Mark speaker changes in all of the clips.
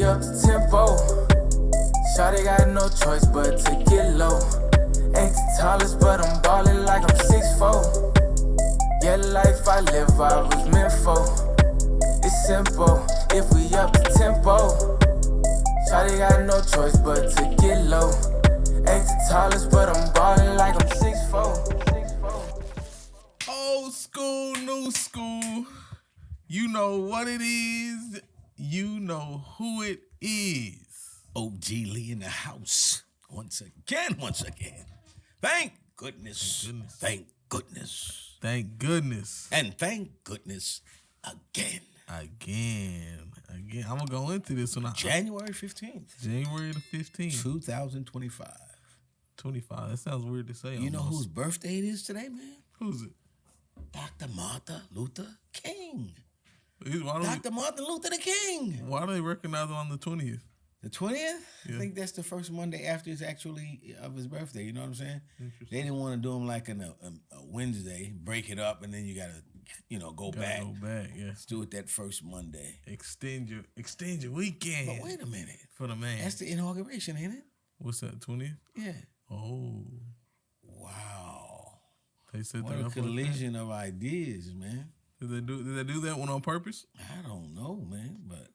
Speaker 1: up the tempo. Shawty got no choice but to get low. Ain't the tallest, but I'm ballin' like I'm 6'4". Yeah, the life I live, I was meant for. It's simple, if we up the tempo. Shawty got no choice but to get low. Ain't the tallest, but I'm ballin' like I'm 6'4".
Speaker 2: Old school, new school. You know what it is. You know who it is.
Speaker 3: OG Lee in the house. Once again. Thank goodness. Thank goodness.
Speaker 2: Thank goodness.
Speaker 3: And thank goodness again.
Speaker 2: Again. I'm going to go into this one.
Speaker 3: January 15th.
Speaker 2: January the 15th.
Speaker 3: 2025.
Speaker 2: 25. That sounds weird to say.
Speaker 3: You know whose birthday it is today, man?
Speaker 2: Who's it?
Speaker 3: Dr. Martin Luther King.
Speaker 2: Why
Speaker 3: Dr. Martin Luther the King.
Speaker 2: Why do they recognize him on the 20th?
Speaker 3: The 20th?
Speaker 2: Yeah.
Speaker 3: I think that's the first Monday after it's actually of his birthday. You know what I'm saying? They didn't want to do him like on a Wednesday, break it up, and then you got to, go back.
Speaker 2: Go back, yeah.
Speaker 3: Let's do it that first Monday.
Speaker 2: Extend your weekend.
Speaker 3: But wait a minute.
Speaker 2: For the man.
Speaker 3: That's the inauguration, ain't it?
Speaker 2: What's that, 20th?
Speaker 3: Yeah.
Speaker 2: Oh.
Speaker 3: Wow.
Speaker 2: They set
Speaker 3: what
Speaker 2: that
Speaker 3: a
Speaker 2: up
Speaker 3: collision of ideas, man.
Speaker 2: Did they do that one on purpose?
Speaker 3: I don't know, man, but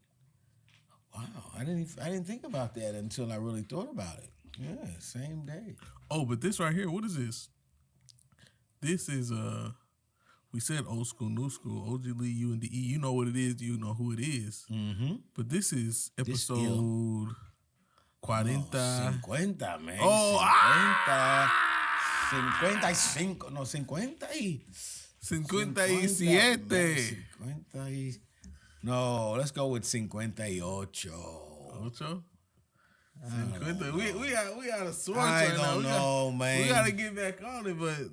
Speaker 3: wow, I didn't think about that until I really thought about it. Yeah, same day.
Speaker 2: Oh, but this right here, what is this? This is we said old school, new school, OG Lee, U and the E. You know what it is, you know who it is.
Speaker 3: Mm-hmm.
Speaker 2: But this is episode 40.
Speaker 3: 50, man.
Speaker 2: Oh,
Speaker 3: 55. No, 50.
Speaker 2: 57.
Speaker 3: 50. No, let's go with 58.
Speaker 2: Ocho? We out of sorts
Speaker 3: I
Speaker 2: right now.
Speaker 3: don't know, man.
Speaker 2: We got to get back on it, but...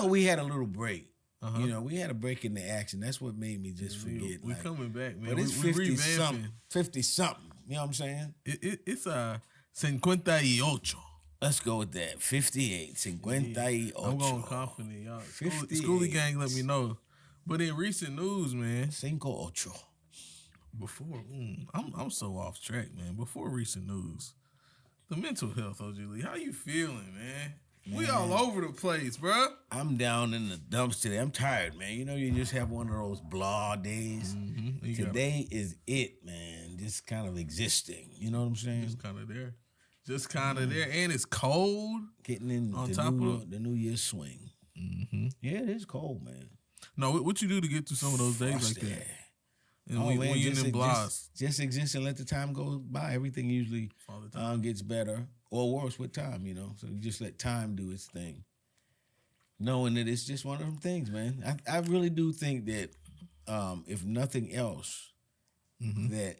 Speaker 3: we had a little break. Uh-huh. We had a break in the action. That's what made me just forget.
Speaker 2: We coming back, man.
Speaker 3: But it's 50-something. 50-something. You know what I'm saying?
Speaker 2: It's 58.
Speaker 3: Let's go with that. 58. 58.
Speaker 2: I'm going confident, y'all. Schoolie gang let me know. But in recent news, man.
Speaker 3: 58.
Speaker 2: Before, I'm so off track, man. Before recent news, the mental health, OG Lee, how you feeling, man? We all over the place, bro.
Speaker 3: I'm down in the dumps today. I'm tired, man. You just have one of those blah days.
Speaker 2: Mm-hmm.
Speaker 3: Today is it, man. Just kind of existing. You know what I'm saying?
Speaker 2: Just kind of there. And it's cold.
Speaker 3: Getting in
Speaker 2: on
Speaker 3: the New Year's swing.
Speaker 2: Mm-hmm.
Speaker 3: Yeah, it is cold, man.
Speaker 2: No, what you do to get through some of those days like that? And when you're in them
Speaker 3: just exist and let the time go by. Everything usually gets better or worse with time, So you just let time do its thing. Knowing that it's just one of them things, man. I really do think that if nothing else, that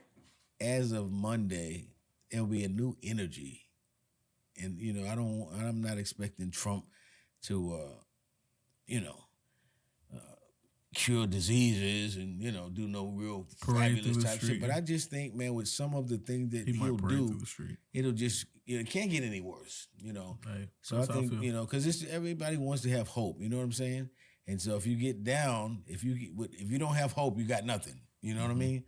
Speaker 3: as of Monday, there'll be a new energy. And, I'm not expecting Trump to, cure diseases and, do no real fabulous type shit. But I just think, man, with some of the things that he'll do, it'll just, it can't get any worse,
Speaker 2: Hey,
Speaker 3: so I think, because everybody wants to have hope, you know what I'm saying? And so if you get down, if you don't have hope, you got nothing, you know what I mean?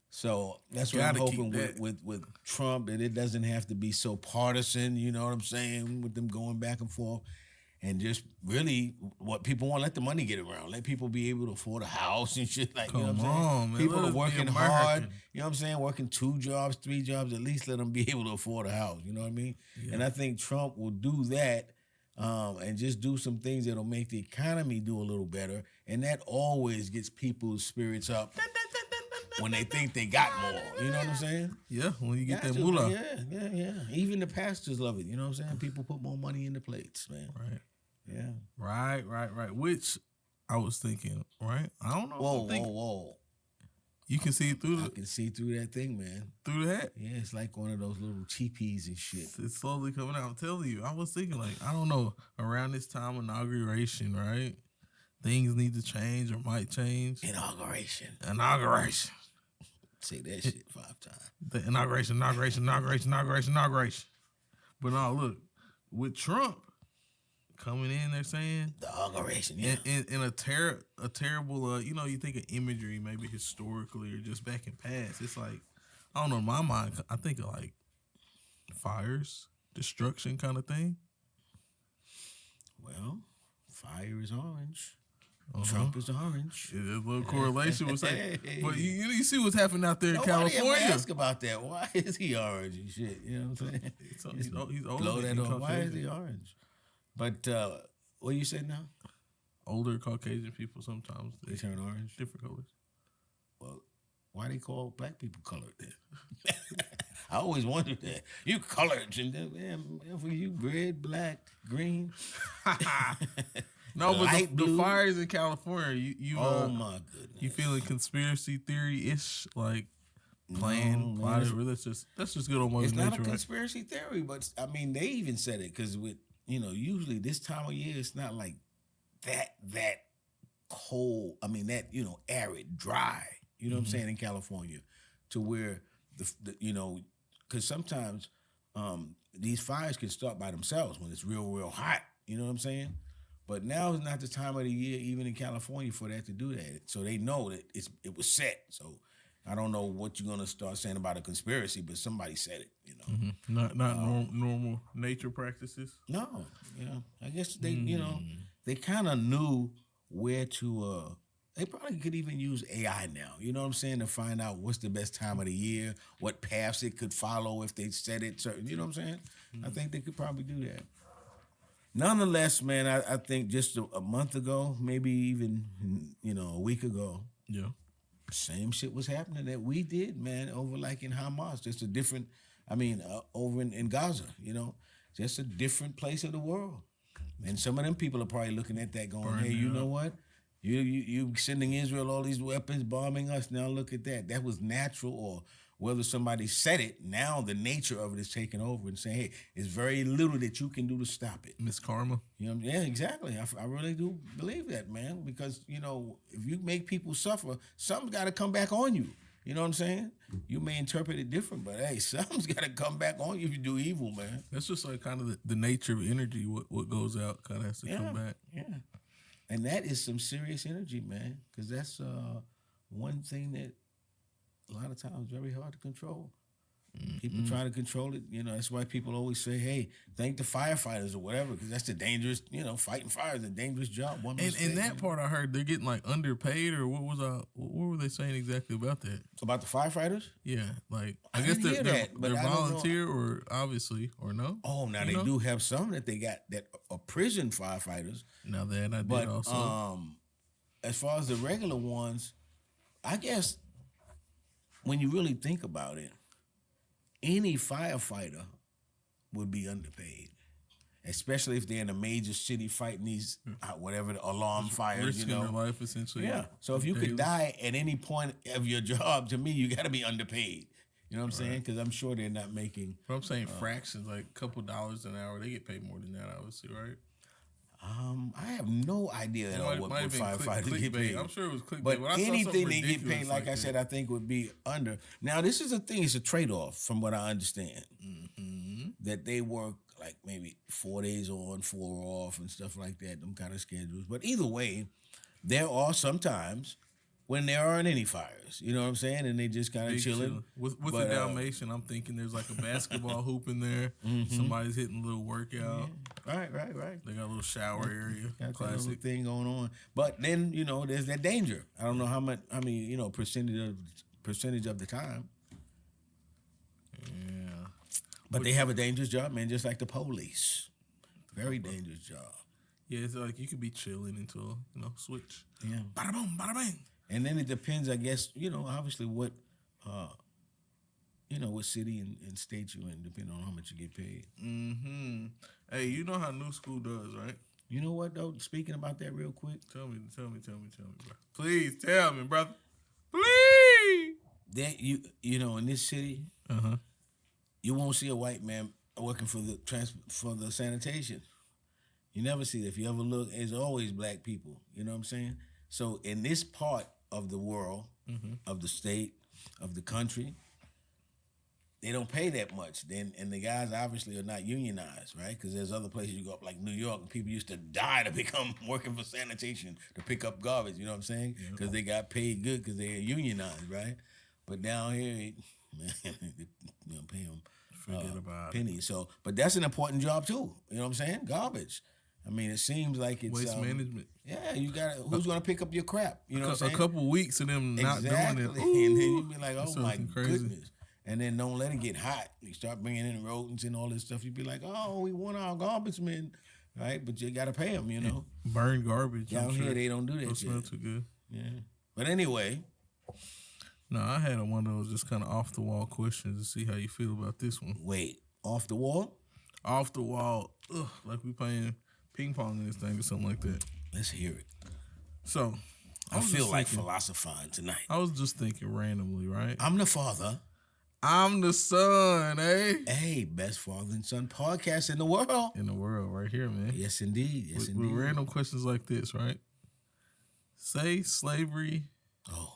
Speaker 3: So that's what I'm hoping with Trump, that it doesn't have to be so partisan, you know what I'm saying, with them going back and forth. And just really what people want, let the money get around. Let people be able to afford a house and shit. Like, you know what I'm saying?
Speaker 2: Man,
Speaker 3: people are working hard, you know what I'm saying? Working 2 jobs, 3 jobs, at least let them be able to afford a house. You know what I mean? Yeah. And I think Trump will do that and just do some things that'll make the economy do a little better. And that always gets people's spirits up when they think they got more. You know what I'm saying?
Speaker 2: Yeah, when you get that moolah.
Speaker 3: Yeah. Even the pastors love it. You know what I'm saying? People put more money in the plates, man.
Speaker 2: Right.
Speaker 3: Yeah.
Speaker 2: Right. Which I was thinking, right? I don't know.
Speaker 3: Whoa.
Speaker 2: You can see through
Speaker 3: I can see through that thing, man.
Speaker 2: Through that?
Speaker 3: Yeah, it's like one of those little cheapies and shit.
Speaker 2: It's slowly coming out. I'm telling you. I was thinking, I don't know, around this time, inauguration, right? Things need to change or might change.
Speaker 3: Inauguration. Say that shit 5 times.
Speaker 2: The inauguration. But now, look, with Trump coming in, they're saying
Speaker 3: the inauguration, yeah.
Speaker 2: In a terrible, you think of imagery, maybe historically or just back in past. It's like I don't know. In my mind, I think of like fires, destruction kind of thing.
Speaker 3: Well, fire is orange. Trump is orange.
Speaker 2: There's a little correlation with that. But you see what's happening out there in
Speaker 3: Nobody
Speaker 2: California.
Speaker 3: ever ask about that. Why is he orange and shit? You know what I'm saying?
Speaker 2: He's older.
Speaker 3: Blow that off. Why is he orange? But what you say now?
Speaker 2: Older Caucasian people sometimes
Speaker 3: They turn orange.
Speaker 2: different colors.
Speaker 3: Well, why they call black people colored then? I always wondered that. You colored, and then for you, red, black, green.
Speaker 2: No, but the fires in California, you
Speaker 3: oh my goodness,
Speaker 2: you feeling conspiracy theory ish, like planned, plotted. Let's just get on Mother
Speaker 3: It's
Speaker 2: Nature.
Speaker 3: not a conspiracy theory, but I mean they even said it because with usually this time of year it's not like that cold. I mean that arid, dry. You know what I'm saying in California, to where because sometimes these fires can start by themselves when it's real hot. You know what I'm saying? But now is not the time of the year, even in California, for that to do that. So they know that it was set. So I don't know what you're gonna start saying about a conspiracy, but somebody said it.
Speaker 2: Not normal nature practices.
Speaker 3: No, I guess they they kind of knew where to. They probably could even use AI now. You know what I'm saying, to find out what's the best time of the year, what paths it could follow if they set it certain. You know what I'm saying? I think they could probably do that. Nonetheless, man, I think just a month ago, maybe even a week ago, same shit was happening that we did, man, over like in Hamas, just a different. Over in Gaza, just a different place of the world, and some of them people are probably looking at that, going, "Hey, you know what? You sending Israel all these weapons, bombing us. Now look at that. That was natural, or whether somebody said it. Now the nature of it is taking over and saying, hey, it's very little that you can do to stop it.
Speaker 2: Miss Karma.
Speaker 3: Yeah, exactly. I really do believe that, man, because, if you make people suffer, something's got to come back on you. You know what I'm saying? You may interpret it different, but hey, something's got to come back on you if you do evil, man.
Speaker 2: That's just like kind of the nature of energy. What goes out kind of has to come back.
Speaker 3: Yeah. And that is some serious energy, man, because that's one thing that a lot of times is very hard to control. People try to control it. That's why people always say, hey, thank the firefighters or whatever, because that's the dangerous, fighting fire is a dangerous job.
Speaker 2: And that part I heard, they're getting like underpaid, or what were they saying exactly about that?
Speaker 3: About the firefighters?
Speaker 2: Yeah, like I
Speaker 3: guess
Speaker 2: they're volunteer or obviously, or no?
Speaker 3: Oh, now they do have some that they got that are prison firefighters.
Speaker 2: Now that I did also.
Speaker 3: As far as the regular ones, I guess when you really think about it, any firefighter would be underpaid, especially if they're in a major city fighting these whatever the alarm fires.
Speaker 2: Risking their life essentially.
Speaker 3: Yeah. So if you could die at any point of your job, to me, you got to be underpaid. You know what I'm saying? Because I'm sure they're not making.
Speaker 2: But I'm saying fractions, like a couple dollars an hour. They get paid more than that, obviously, right?
Speaker 3: I have no idea at all what firefighters get paid.
Speaker 2: I'm sure it was clickbait.
Speaker 3: But anything they get paid, like I said, I think would be under. Now, this is a thing. It's a trade-off from what I understand. That they work like maybe 4 days on, 4 off and stuff like that, them kind of schedules. But either way, there are some times when there aren't any fires. You know what I'm saying? And they just kind of chilling.
Speaker 2: With the Dalmatian, I'm thinking there's like a basketball hoop in there. Somebody's hitting a little workout.
Speaker 3: Yeah. Right.
Speaker 2: They got a little shower area.
Speaker 3: Got
Speaker 2: classic
Speaker 3: that little thing going on. But then, there's that danger. I don't know how many, percentage of the time.
Speaker 2: Yeah.
Speaker 3: But they have a dangerous job, man, just like the police. Very dangerous job.
Speaker 2: Yeah, it's like you could be chilling until, switch.
Speaker 3: Yeah.
Speaker 2: Bada boom, bada bang.
Speaker 3: And then it depends, I guess, obviously what, what city and state you're in, depending on how much you get paid.
Speaker 2: Hey, you know how New School does, right?
Speaker 3: You know what, though? Speaking about that real quick.
Speaker 2: Tell me, bro. Please tell me, brother. Please.
Speaker 3: That in this city, you won't see a white man working for the sanitation. You never see that. If you ever look, it's always black people. You know what I'm saying? So in this part of the world, of the state, of the country, they don't pay that much. And the guys obviously are not unionized, right? Because there's other places you go up, like New York, and people used to die to become working for sanitation, to pick up garbage, you know what I'm saying? Because they got paid good because they're unionized, right? But down here, man. Pay them
Speaker 2: Forget about
Speaker 3: pennies. So, but that's an important job too. You know what I'm saying? Garbage. I mean, it seems like it's
Speaker 2: waste management.
Speaker 3: Yeah, you got who's gonna pick up your crap? You know what I'm saying?
Speaker 2: A couple weeks of them not doing it,
Speaker 3: and then you be like, oh my
Speaker 2: crazy.
Speaker 3: goodness. And then don't let it get hot. You start bringing in rodents and all this stuff. You be like, oh, we want our garbage men, right? But you got to pay them, you know.
Speaker 2: Burn garbage.
Speaker 3: Down here, they don't do that. Don't
Speaker 2: smell too good.
Speaker 3: Yeah. But anyway.
Speaker 2: No, I had one of those just kind of off the wall questions to see how you feel about this one.
Speaker 3: Wait, off the wall?
Speaker 2: Off the wall. Ugh, like we playing ping pong in this thing or something like that.
Speaker 3: Let's hear it.
Speaker 2: So,
Speaker 3: I feel like philosophizing tonight.
Speaker 2: I was just thinking randomly, right?
Speaker 3: I'm the father.
Speaker 2: I'm the son, eh?
Speaker 3: Hey, best father and son podcast in the world.
Speaker 2: In the world, right here, man.
Speaker 3: Yes, indeed. Yes, indeed.
Speaker 2: With random questions like this, right? Say slavery.
Speaker 3: Oh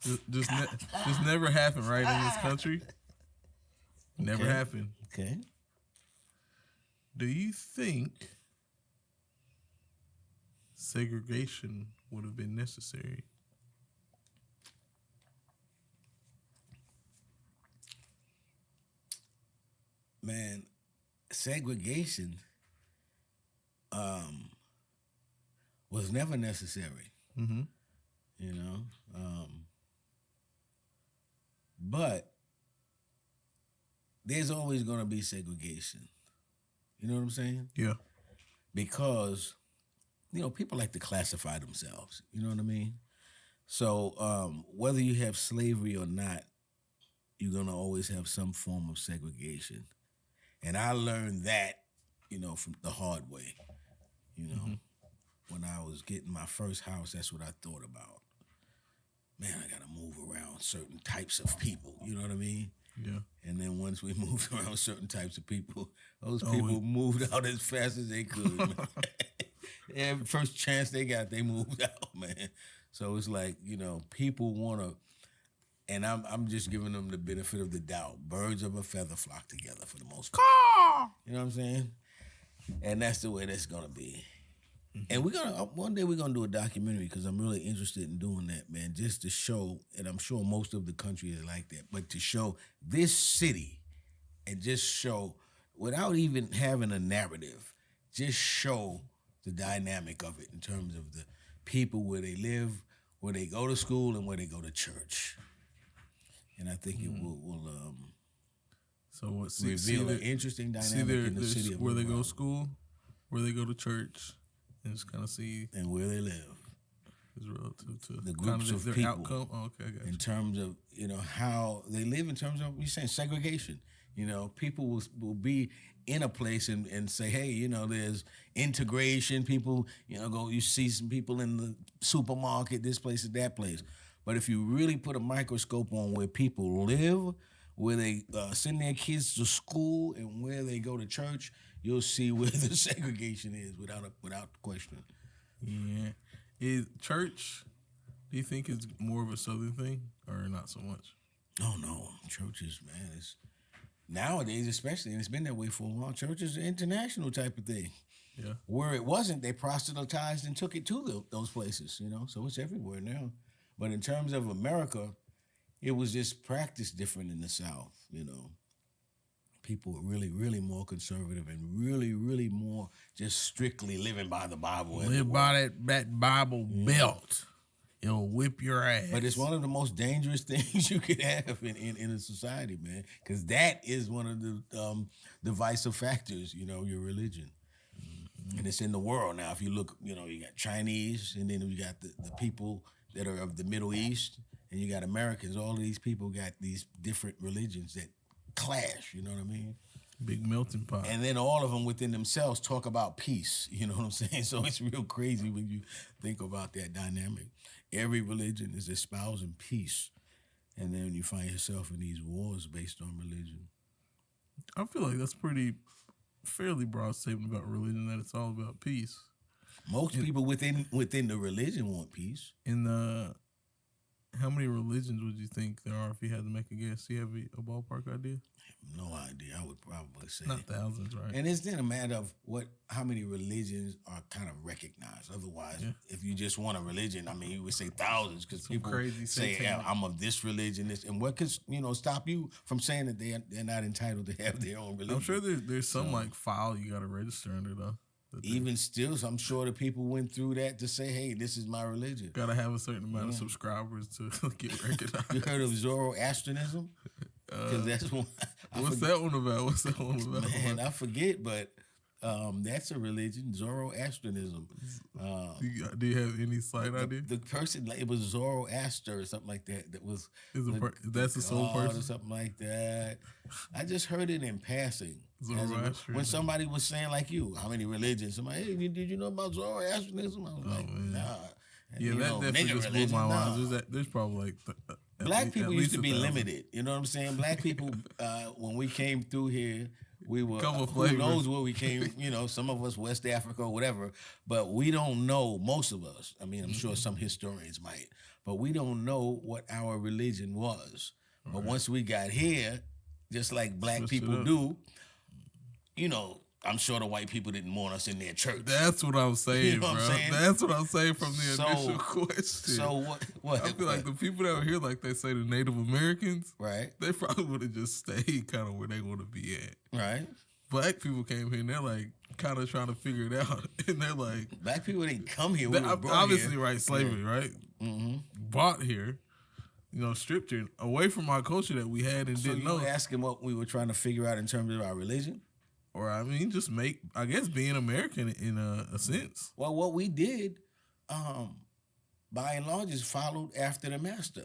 Speaker 3: my God.
Speaker 2: Just never happened, right, in this country. Never happened.
Speaker 3: Okay.
Speaker 2: Do you think segregation would have been necessary?
Speaker 3: Man, segregation was never necessary.
Speaker 2: Mm-hmm.
Speaker 3: You know? But there's always going to be segregation. You know what I'm saying?
Speaker 2: Yeah.
Speaker 3: Because, you know, people like to classify themselves. You know what I mean? So whether you have slavery or not, you're going to always have some form of segregation. And I learned that, you know, from the hard way. You know, when I was getting my first house, that's what I thought about. Man, I got to move around certain types of people. You know what I mean?
Speaker 2: Yeah.
Speaker 3: And then once we moved around certain types of people, those people moved out as fast as they could. Man. Every first chance they got, they moved out, man. So it's like, you know, people want to, and I'm just giving them the benefit of the doubt. Birds of a feather flock together for the most part. You know what I'm saying? And that's the way that's gonna be. And we're gonna one day we're gonna do a documentary because I'm really interested in doing that, man. Just to show, and I'm sure most of the country is like that, but to show this city and just show without even having a narrative, just show the dynamic of it in terms of the people where they live, where they go to school, and where they go to church. And I think it will
Speaker 2: so what
Speaker 3: reveal an interesting dynamic in the city of
Speaker 2: where they go to school, where they go to church, and just kind of see
Speaker 3: and where they live.
Speaker 2: Is relative to
Speaker 3: the groups of
Speaker 2: their
Speaker 3: people.
Speaker 2: Outcome. Oh, okay, I got you.
Speaker 3: In terms of, you know, how they live in terms of, you're saying segregation. You know, people will be in a place and say, hey, you know, there's integration. People, you know, you see some people in the supermarket, this place and that place. But if you really put a microscope on where people live, where they send their kids to school, and where they go to church, you'll see where the segregation is without question.
Speaker 2: Yeah. Is church, do you think is more of a Southern thing or not so much?
Speaker 3: Oh, no. Churches, man, it's nowadays especially, and it's been that way for a while, church is an international type of thing.
Speaker 2: Yeah.
Speaker 3: Where it wasn't, they proselytized and took it to those places, you know, so it's everywhere now. But in terms of America, it was just practiced different in the South, you know. People were really, really more conservative and really, really more just strictly living by the Bible.
Speaker 2: Live by that Bible belt. It'll whip your ass.
Speaker 3: But it's one of the most dangerous things you could have in a society, man, because that is one of the divisive factors, you know, your religion. Mm-hmm. And it's in the world now. If you look, you know, you got Chinese, and then you got the people that are of the Middle East, and you got Americans. All of these people got these different religions that clash, you know what I mean?
Speaker 2: Big melting pot.
Speaker 3: And then all of them within themselves talk about peace, you know what I'm saying? So it's real crazy when you think about that dynamic. Every religion is espousing peace, and then you find yourself in these wars based on religion.
Speaker 2: I feel like that's fairly broad statement about religion, that it's all about peace.
Speaker 3: Most people within the religion want peace.
Speaker 2: In the How many religions would you think there are if you had to make a guess? Do you have a ballpark idea?
Speaker 3: No idea. I would probably say
Speaker 2: not thousands, right?
Speaker 3: And it's then a matter of how many religions are kind of recognized. Otherwise, if you just want a religion, I mean, you would say thousands because people say, "I'm of this religion." And what could stop you from saying that they're not entitled to have their own religion?
Speaker 2: I'm sure there's some like file you got to register under though.
Speaker 3: Even still, I'm sure the people went through that to say, "Hey, this is my religion."
Speaker 2: Got to have a certain amount of subscribers to get recognized.
Speaker 3: You heard of Zoroastrianism? Because that's one.
Speaker 2: What's that one about?
Speaker 3: Man, I forget, but that's a religion, Zoroastrianism.
Speaker 2: Do you have any slight idea?
Speaker 3: The person, it was Zoroaster or something like that. That was
Speaker 2: that's the sole person
Speaker 3: or something like that. I just heard it in passing. When somebody was saying like you, how many religions? Somebody, hey, did you know about Zoroastrianism? I was like, nah.
Speaker 2: Yeah, that definitely just blew my mind. There's probably like
Speaker 3: black people used to be limited. You know what I'm saying? Black people, when we came through here, we were who knows where we came. Some of us West Africa or whatever, but we don't know. Most of us. I mean, I'm sure some historians might, but we don't know what our religion was. But once we got here, just like black people do, I'm sure the white people didn't want us in their church.
Speaker 2: That's what I'm saying, bro. That's what I'm saying from the initial question.
Speaker 3: So what?
Speaker 2: I feel like the people that were here, like they say the Native Americans,
Speaker 3: right?
Speaker 2: They probably would have just stayed kind of where they want to be at,
Speaker 3: right?
Speaker 2: Black people came here and they're like kind of trying to figure it out, and they're like,
Speaker 3: black people didn't come here.
Speaker 2: Obviously, here. Right? Slavery, right?
Speaker 3: Mm-hmm.
Speaker 2: Brought here. Stripped here away from our culture that we had and didn't know.
Speaker 3: So you asking what we were trying to figure out in terms of our religion?
Speaker 2: Or, I mean, just I guess, being American in a sense.
Speaker 3: Well, what we did, by and large, is followed after the master.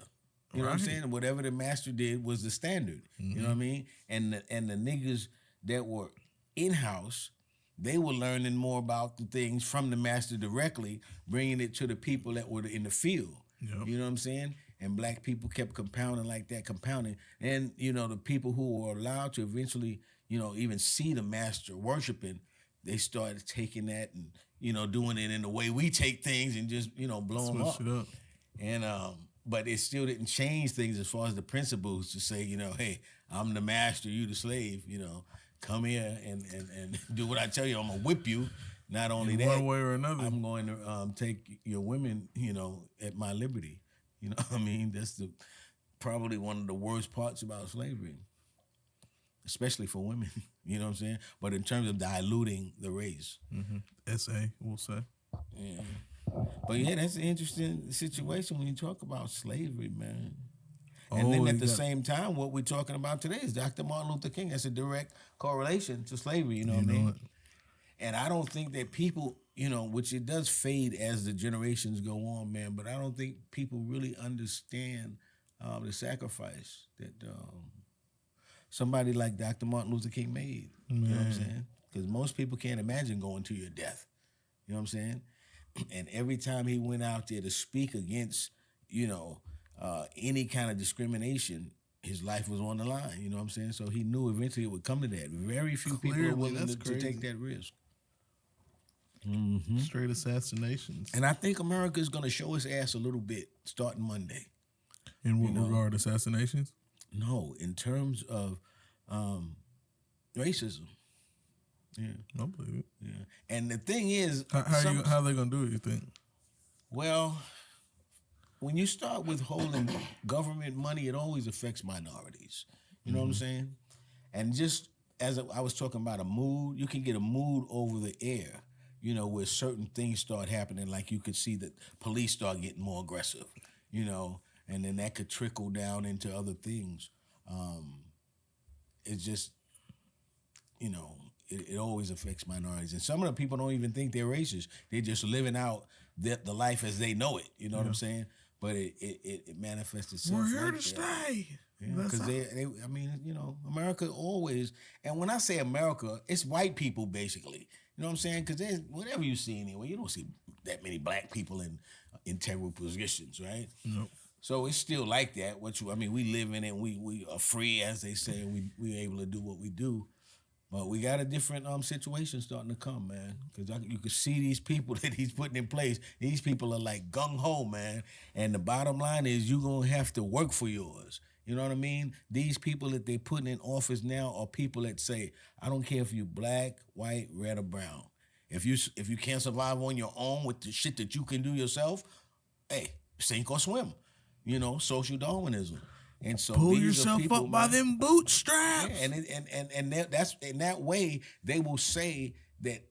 Speaker 3: You know what I'm saying? Whatever the master did was the standard. Mm-hmm. You know what I mean? And the niggas that were in-house, they were learning more about the things from the master directly, bringing it to the people that were in the field. Yep. You know what I'm saying? And black people kept compounding like that, compounding. And, the people who were allowed to eventually, even see the master worshiping, they started taking that and, doing it in the way we take things and just, blow them up. And, but it still didn't change things as far as the principles to say, hey, I'm the master, you the slave, come here and do what I tell you. I'm going to whip you. Not only that,
Speaker 2: one way or another,
Speaker 3: I'm going to take your women, at my liberty. You know what I mean? That's probably one of the worst parts about slavery, especially for women. You know what I'm saying? But in terms of diluting the race.
Speaker 2: Mm-hmm. SA, we'll say.
Speaker 3: Yeah. But yeah, that's an interesting situation when you talk about slavery, man. And then at the same time, what we're talking about today is Dr. Martin Luther King. That's a direct correlation to slavery, you know what I mean? And I don't think that people, which it does fade as the generations go on, man, but I don't think people really understand the sacrifice that somebody like Dr. Martin Luther King made. Man. You know what I'm saying? Because most people can't imagine going to your death. You know what I'm saying? And every time he went out there to speak against, any kind of discrimination, his life was on the line. You know what I'm saying? So he knew eventually it would come to that. Very few people are willing to take that risk.
Speaker 2: Mm-hmm. Straight assassinations.
Speaker 3: And I think America is going to show its ass a little bit starting Monday.
Speaker 2: In what regard, assassinations?
Speaker 3: No, in terms of racism. Yeah.
Speaker 2: I believe it.
Speaker 3: Yeah. And the thing is...
Speaker 2: How are they going to do it, you think?
Speaker 3: Well, when you start withholding government money, it always affects minorities. You know what I'm saying? And just as I was talking about a mood, you can get a mood over the air. Where certain things start happening, like you could see that police start getting more aggressive, and then that could trickle down into other things. It's just, it always affects minorities. And some of the people don't even think they're racist. They're just living out the life as they know it. You know what I'm saying? But it manifests itself.
Speaker 2: We're here to stay.
Speaker 3: Because America always, and when I say America, it's white people basically. You know what I'm saying? Because whatever you see anyway, you don't see that many black people in integral positions, right?
Speaker 2: Nope.
Speaker 3: So it's still like that. We live in it. We are free, as they say. We're able to do what we do. But we got a different situation starting to come, man. Because you can see these people that he's putting in place. These people are like gung-ho, man. And the bottom line is you're going to have to work for yours. You know what I mean? These people that they're putting in office now are people that say, I don't care if you're black, white, red, or brown. If you can't survive on your own with the shit that you can do yourself, hey, sink or swim. You know, social Darwinism. And so
Speaker 2: pull
Speaker 3: these
Speaker 2: yourself
Speaker 3: are people,
Speaker 2: up by
Speaker 3: man,
Speaker 2: them bootstraps.
Speaker 3: yeah, and that's in that way they will say that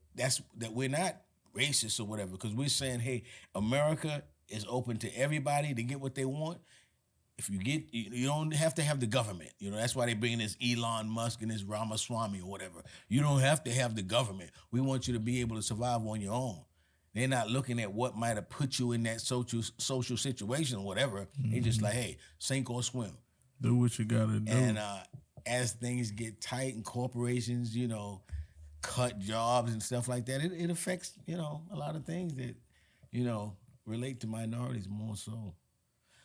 Speaker 3: we're not racist or whatever, because we're saying, hey, America is open to everybody to get what they want. If you don't have to have the government. You know, that's why they bring in this Elon Musk and this Ramaswamy or whatever. You don't have to have the government. We want you to be able to survive on your own. They're not looking at what might have put you in that social situation or whatever. Mm-hmm. They're just like, hey, sink or swim.
Speaker 2: Do what you gotta do.
Speaker 3: And as things get tight and corporations, you know, cut jobs and stuff like that, it affects, you know, a lot of things that, you know, relate to minorities more so.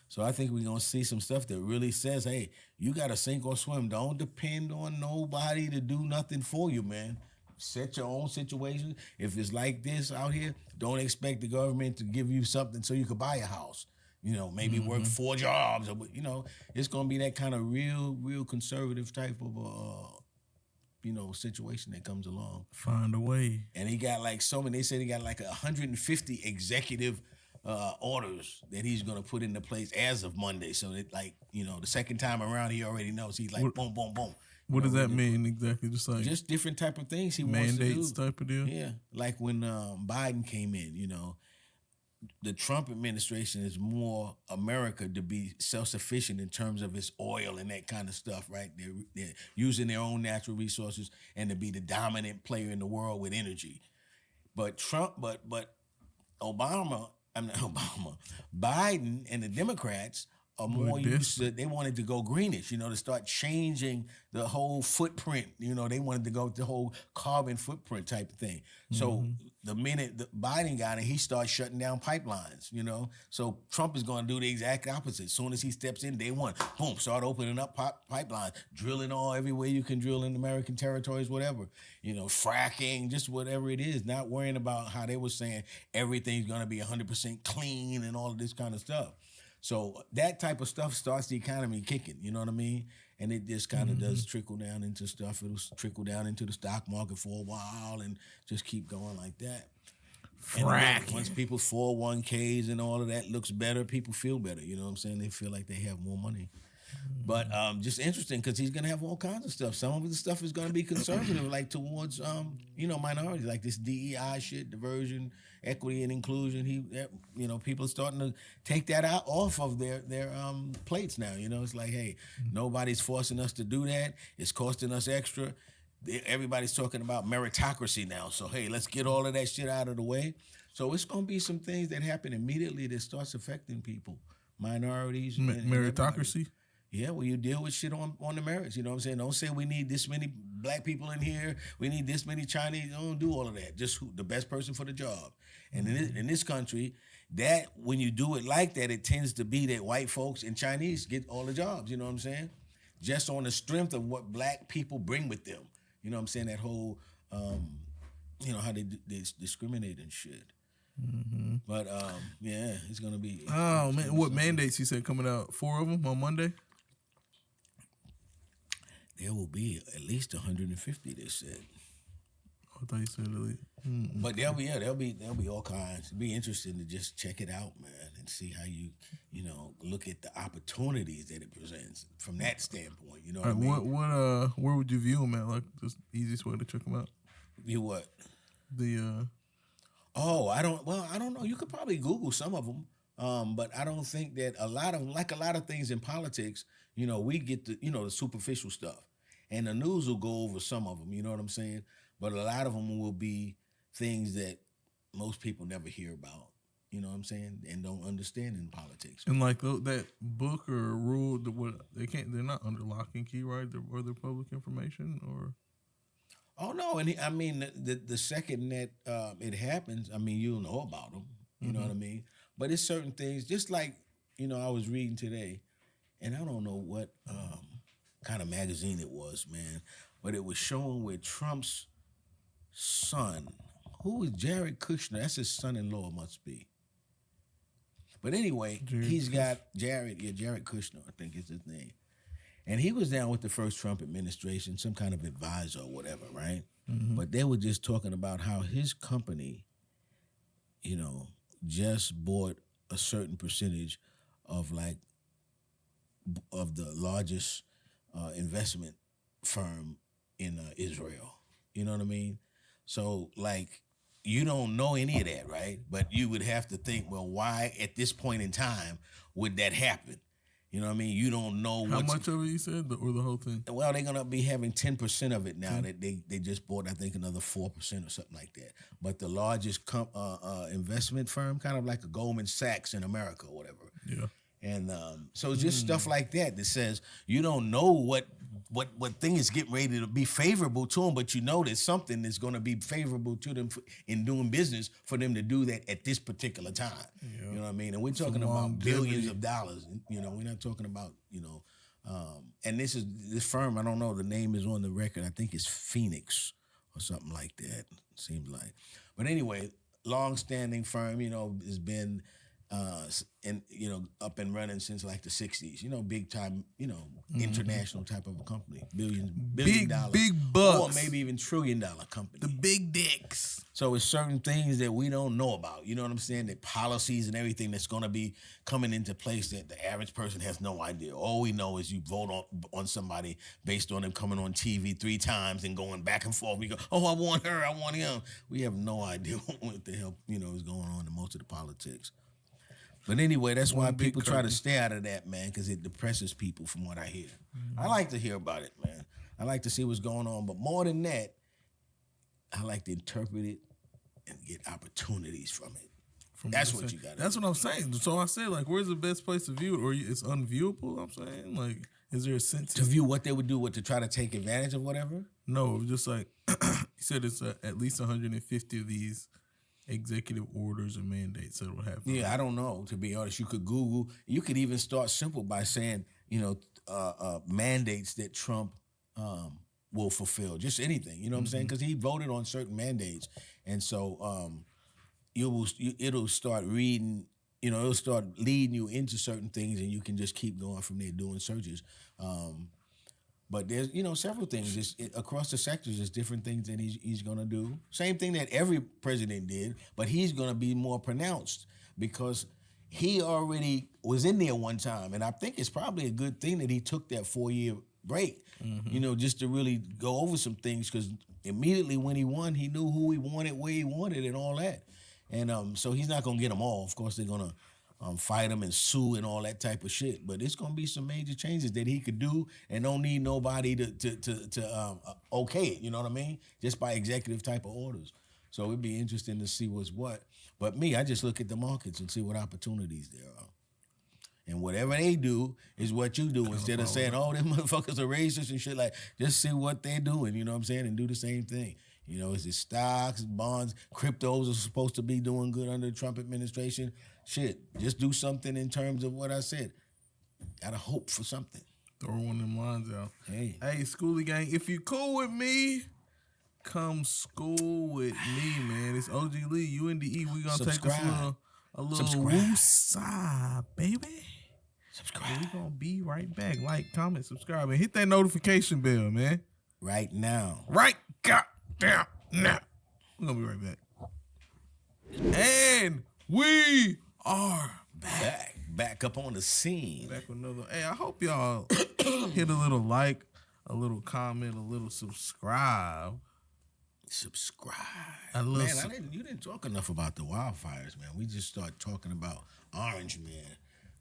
Speaker 3: So I think we're going to see some stuff that really says, hey, you got to sink or swim. Don't depend on nobody to do nothing for you, man. Set your own situation. If it's like this out here, don't expect the government to give you something so you could buy a house. You know, maybe work 4 jobs. Or, you know, it's going to be that kind of real conservative type of, you know, situation that comes along.
Speaker 2: Find a way.
Speaker 3: And he got like they said he got like 150 executive orders that he's going to put into place as of Monday. So that, like, you know, the second time around, he already knows. He's like, boom, boom, boom.
Speaker 2: What does that mean exactly?
Speaker 3: Just different type of things he wants to do.
Speaker 2: Mandates type of deal?
Speaker 3: Yeah. Like when Biden came in, you know, the Trump administration is more America to be self-sufficient in terms of its oil and that kind of stuff, right? They're using their own natural resources and to be the dominant player in the world with energy. But Biden and the Democrats are more used to, they wanted to go greenish, you know, to start changing the whole footprint. You know, they wanted to go with the whole carbon footprint type of thing. So the minute Biden got it, he started shutting down pipelines, you know. So Trump is going to do the exact opposite. As soon as he steps in, day one, boom, start opening up pipelines, drilling all everywhere you can drill in American territories, whatever. You know, fracking, just whatever it is, not worrying about how they were saying everything's going to be 100% clean and all of this kind of stuff. So that type of stuff starts the economy kicking, you know what I mean? And it just kind of does trickle down into stuff. It'll trickle down into the stock market for a while and just keep going like that. And once people's 401ks and all of that looks better, people feel better, you know what I'm saying? They feel like they have more money. But just interesting because he's going to have all kinds of stuff. Some of the stuff is going to be conservative, like towards, you know, minorities, like this DEI shit, diversion, equity, and inclusion. You know, people are starting to take that out off of their plates now. You know, it's like, hey, nobody's forcing us to do that. It's costing us extra. Everybody's talking about meritocracy now. So, hey, let's get all of that shit out of the way. So it's going to be some things that happen immediately that starts affecting people, minorities.
Speaker 2: Meritocracy?
Speaker 3: Yeah, well, you deal with shit on the merits. You know what I'm saying? Don't say we need this many black people in here. We need this many Chinese. Don't do all of that. Just the best person for the job. And in this country, that when you do it like that, it tends to be that white folks and Chinese get all the jobs. You know what I'm saying? Just on the strength of what black people bring with them. You know what I'm saying? That whole, you know, how they discriminate and shit. Mm-hmm. But, yeah, it's going to be.
Speaker 2: Oh, man. What mandates he said coming out? 4 of them on Monday?
Speaker 3: There will be at least 150, they said.
Speaker 2: I thought you said at least. Mm-hmm.
Speaker 3: But there'll be all kinds. It'll be interesting to just check it out, man, and see how you know, look at the opportunities that it presents from that standpoint. You know what I mean?
Speaker 2: Where would you view them at? Like the easiest way to check them out?
Speaker 3: View what?
Speaker 2: The
Speaker 3: I don't know. You could probably Google some of them. But I don't think that a lot of things in politics, you know, we get the superficial stuff, and the news will go over some of them. You know what I'm saying? But a lot of them will be things that most people never hear about. You know what I'm saying? And don't understand in politics.
Speaker 2: And like that book or rule, they're not under lock and key, right? Or they're public information, or.
Speaker 3: Oh no, and I mean the second that it happens, I mean you'll know about them. You know what I mean? But it's certain things, just like, you know, I was reading today, and I don't know what kind of magazine it was, man. But it was showing where Trump's son, who is Jared Kushner, that's his son-in-law, must be. But anyway, he's got Jared Kushner, I think is his name. And he was down with the first Trump administration, some kind of advisor or whatever, right? Mm-hmm. But they were just talking about how his company, you know, just bought a certain percentage of the largest investment firm in Israel. You know what I mean? So, like, you don't know any of that, right? But you would have to think, well, why at this point in time would that happen? You know what I mean? You don't know
Speaker 2: how much of it you said, or the whole thing?
Speaker 3: Well, they're going to be having 10% of it now that they just bought, I think, another 4% or something like that. But the largest investment firm, kind of like a Goldman Sachs in America or whatever.
Speaker 2: Yeah.
Speaker 3: And so it's just stuff like that says you don't know what thing is getting ready to be favorable to them, but you know there's something that's going to be favorable to them in doing business for them to do that at this particular time. Yeah. You know what I mean? And we're talking about billions of dollars. You know, we're not talking about, you know, and this firm, I don't know, the name is on the record. I think it's Phoenix or something like that, it seems like. But anyway, long-standing firm, you know, has been up and running since like the 60s. You know, big time, you know, international type of a company. Billion dollars.
Speaker 2: Big bucks.
Speaker 3: Or maybe even $1 trillion company.
Speaker 2: The big dicks.
Speaker 3: So it's certain things that we don't know about. You know what I'm saying? That policies and everything that's going to be coming into place that the average person has no idea. All we know is you vote on somebody based on them coming on TV 3 times and going back and forth. We go, oh, I want her, I want him. We have no idea what the hell, you know, is going on in most of the politics. But anyway, that's why people try to stay out of that, man, because it depresses people from what I hear. I like to hear about it, man. I like to see what's going on. But more than that, I like to interpret it and get opportunities from it. That's what you got to do.
Speaker 2: That's what I'm saying. So I say, like, where's the best place to view it? Or it's unviewable, I'm saying? Like, is there a sense
Speaker 3: to view what they would do, to try to take advantage of whatever?
Speaker 2: No, just like, you said it's at least 150 of these executive orders and mandates that will happen.
Speaker 3: Yeah, I don't know, to be honest. You could Google. You could even start simple by saying, you know, mandates that Trump will fulfill. Just anything, you know what I'm saying? Because he voted on certain mandates. And so it'll start reading, you know, it'll start leading you into certain things, and you can just keep going from there doing searches. But there's, you know, several things across the sectors. There's different things that he's going to do. Same thing that every president did, but he's going to be more pronounced because he already was in there one time. And I think it's probably a good thing that he took that 4-year break, you know, just to really go over some things, because immediately when he won, he knew who he wanted, where he wanted, and all that. And so he's not going to get them all. Of course, they're going to fight him and sue and all that type of shit. But it's gonna be some major changes that he could do, and don't need nobody to okay it. You know what I mean? Just by executive type of orders. So it'd be interesting to see what's what. But me, I just look at the markets and see what opportunities there are. And whatever they do is what you do, instead of saying, oh, them motherfuckers are racist and shit. Like, just see what they're doing. You know what I'm saying? And do the same thing. You know, is it stocks, bonds, cryptos are supposed to be doing good under the Trump administration? Shit, just do something in terms of what I said. Gotta hope for something.
Speaker 2: Throw one of them lines out.
Speaker 3: Hey,
Speaker 2: Schoolie gang, if you cool with me, come school with me, man. It's OG Lee, UNDE. We gonna take us a little woosah, baby.
Speaker 3: Subscribe.
Speaker 2: We gonna be right back. Like, comment, subscribe, and hit that notification bell, man.
Speaker 3: Right now.
Speaker 2: Right goddamn now. We're gonna be right back. And we are
Speaker 3: back up on the scene.
Speaker 2: Back with another. Hey, I hope y'all hit a little like, a little comment, a little subscribe. You didn't talk enough about the wildfires, man. We just start talking about Orange Man,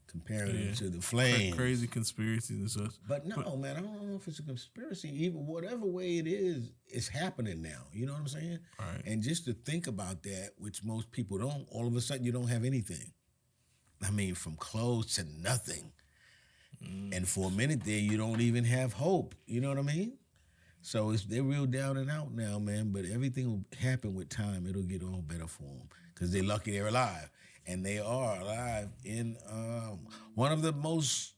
Speaker 2: comparing it to the flames.
Speaker 3: Crazy
Speaker 2: conspiracies and such.
Speaker 3: But no, man, I don't know if it's a conspiracy. Even whatever way it is, it's happening now. You know what I'm saying?
Speaker 2: Right.
Speaker 3: And just to think about that, which most people don't, all of a sudden you don't have anything. I mean, from clothes to nothing. And for a minute there, you don't even have hope. You know what I mean? So they're real down and out now, man. But everything will happen with time. It'll get all better for them because they're lucky they're alive. And they are alive in one of the most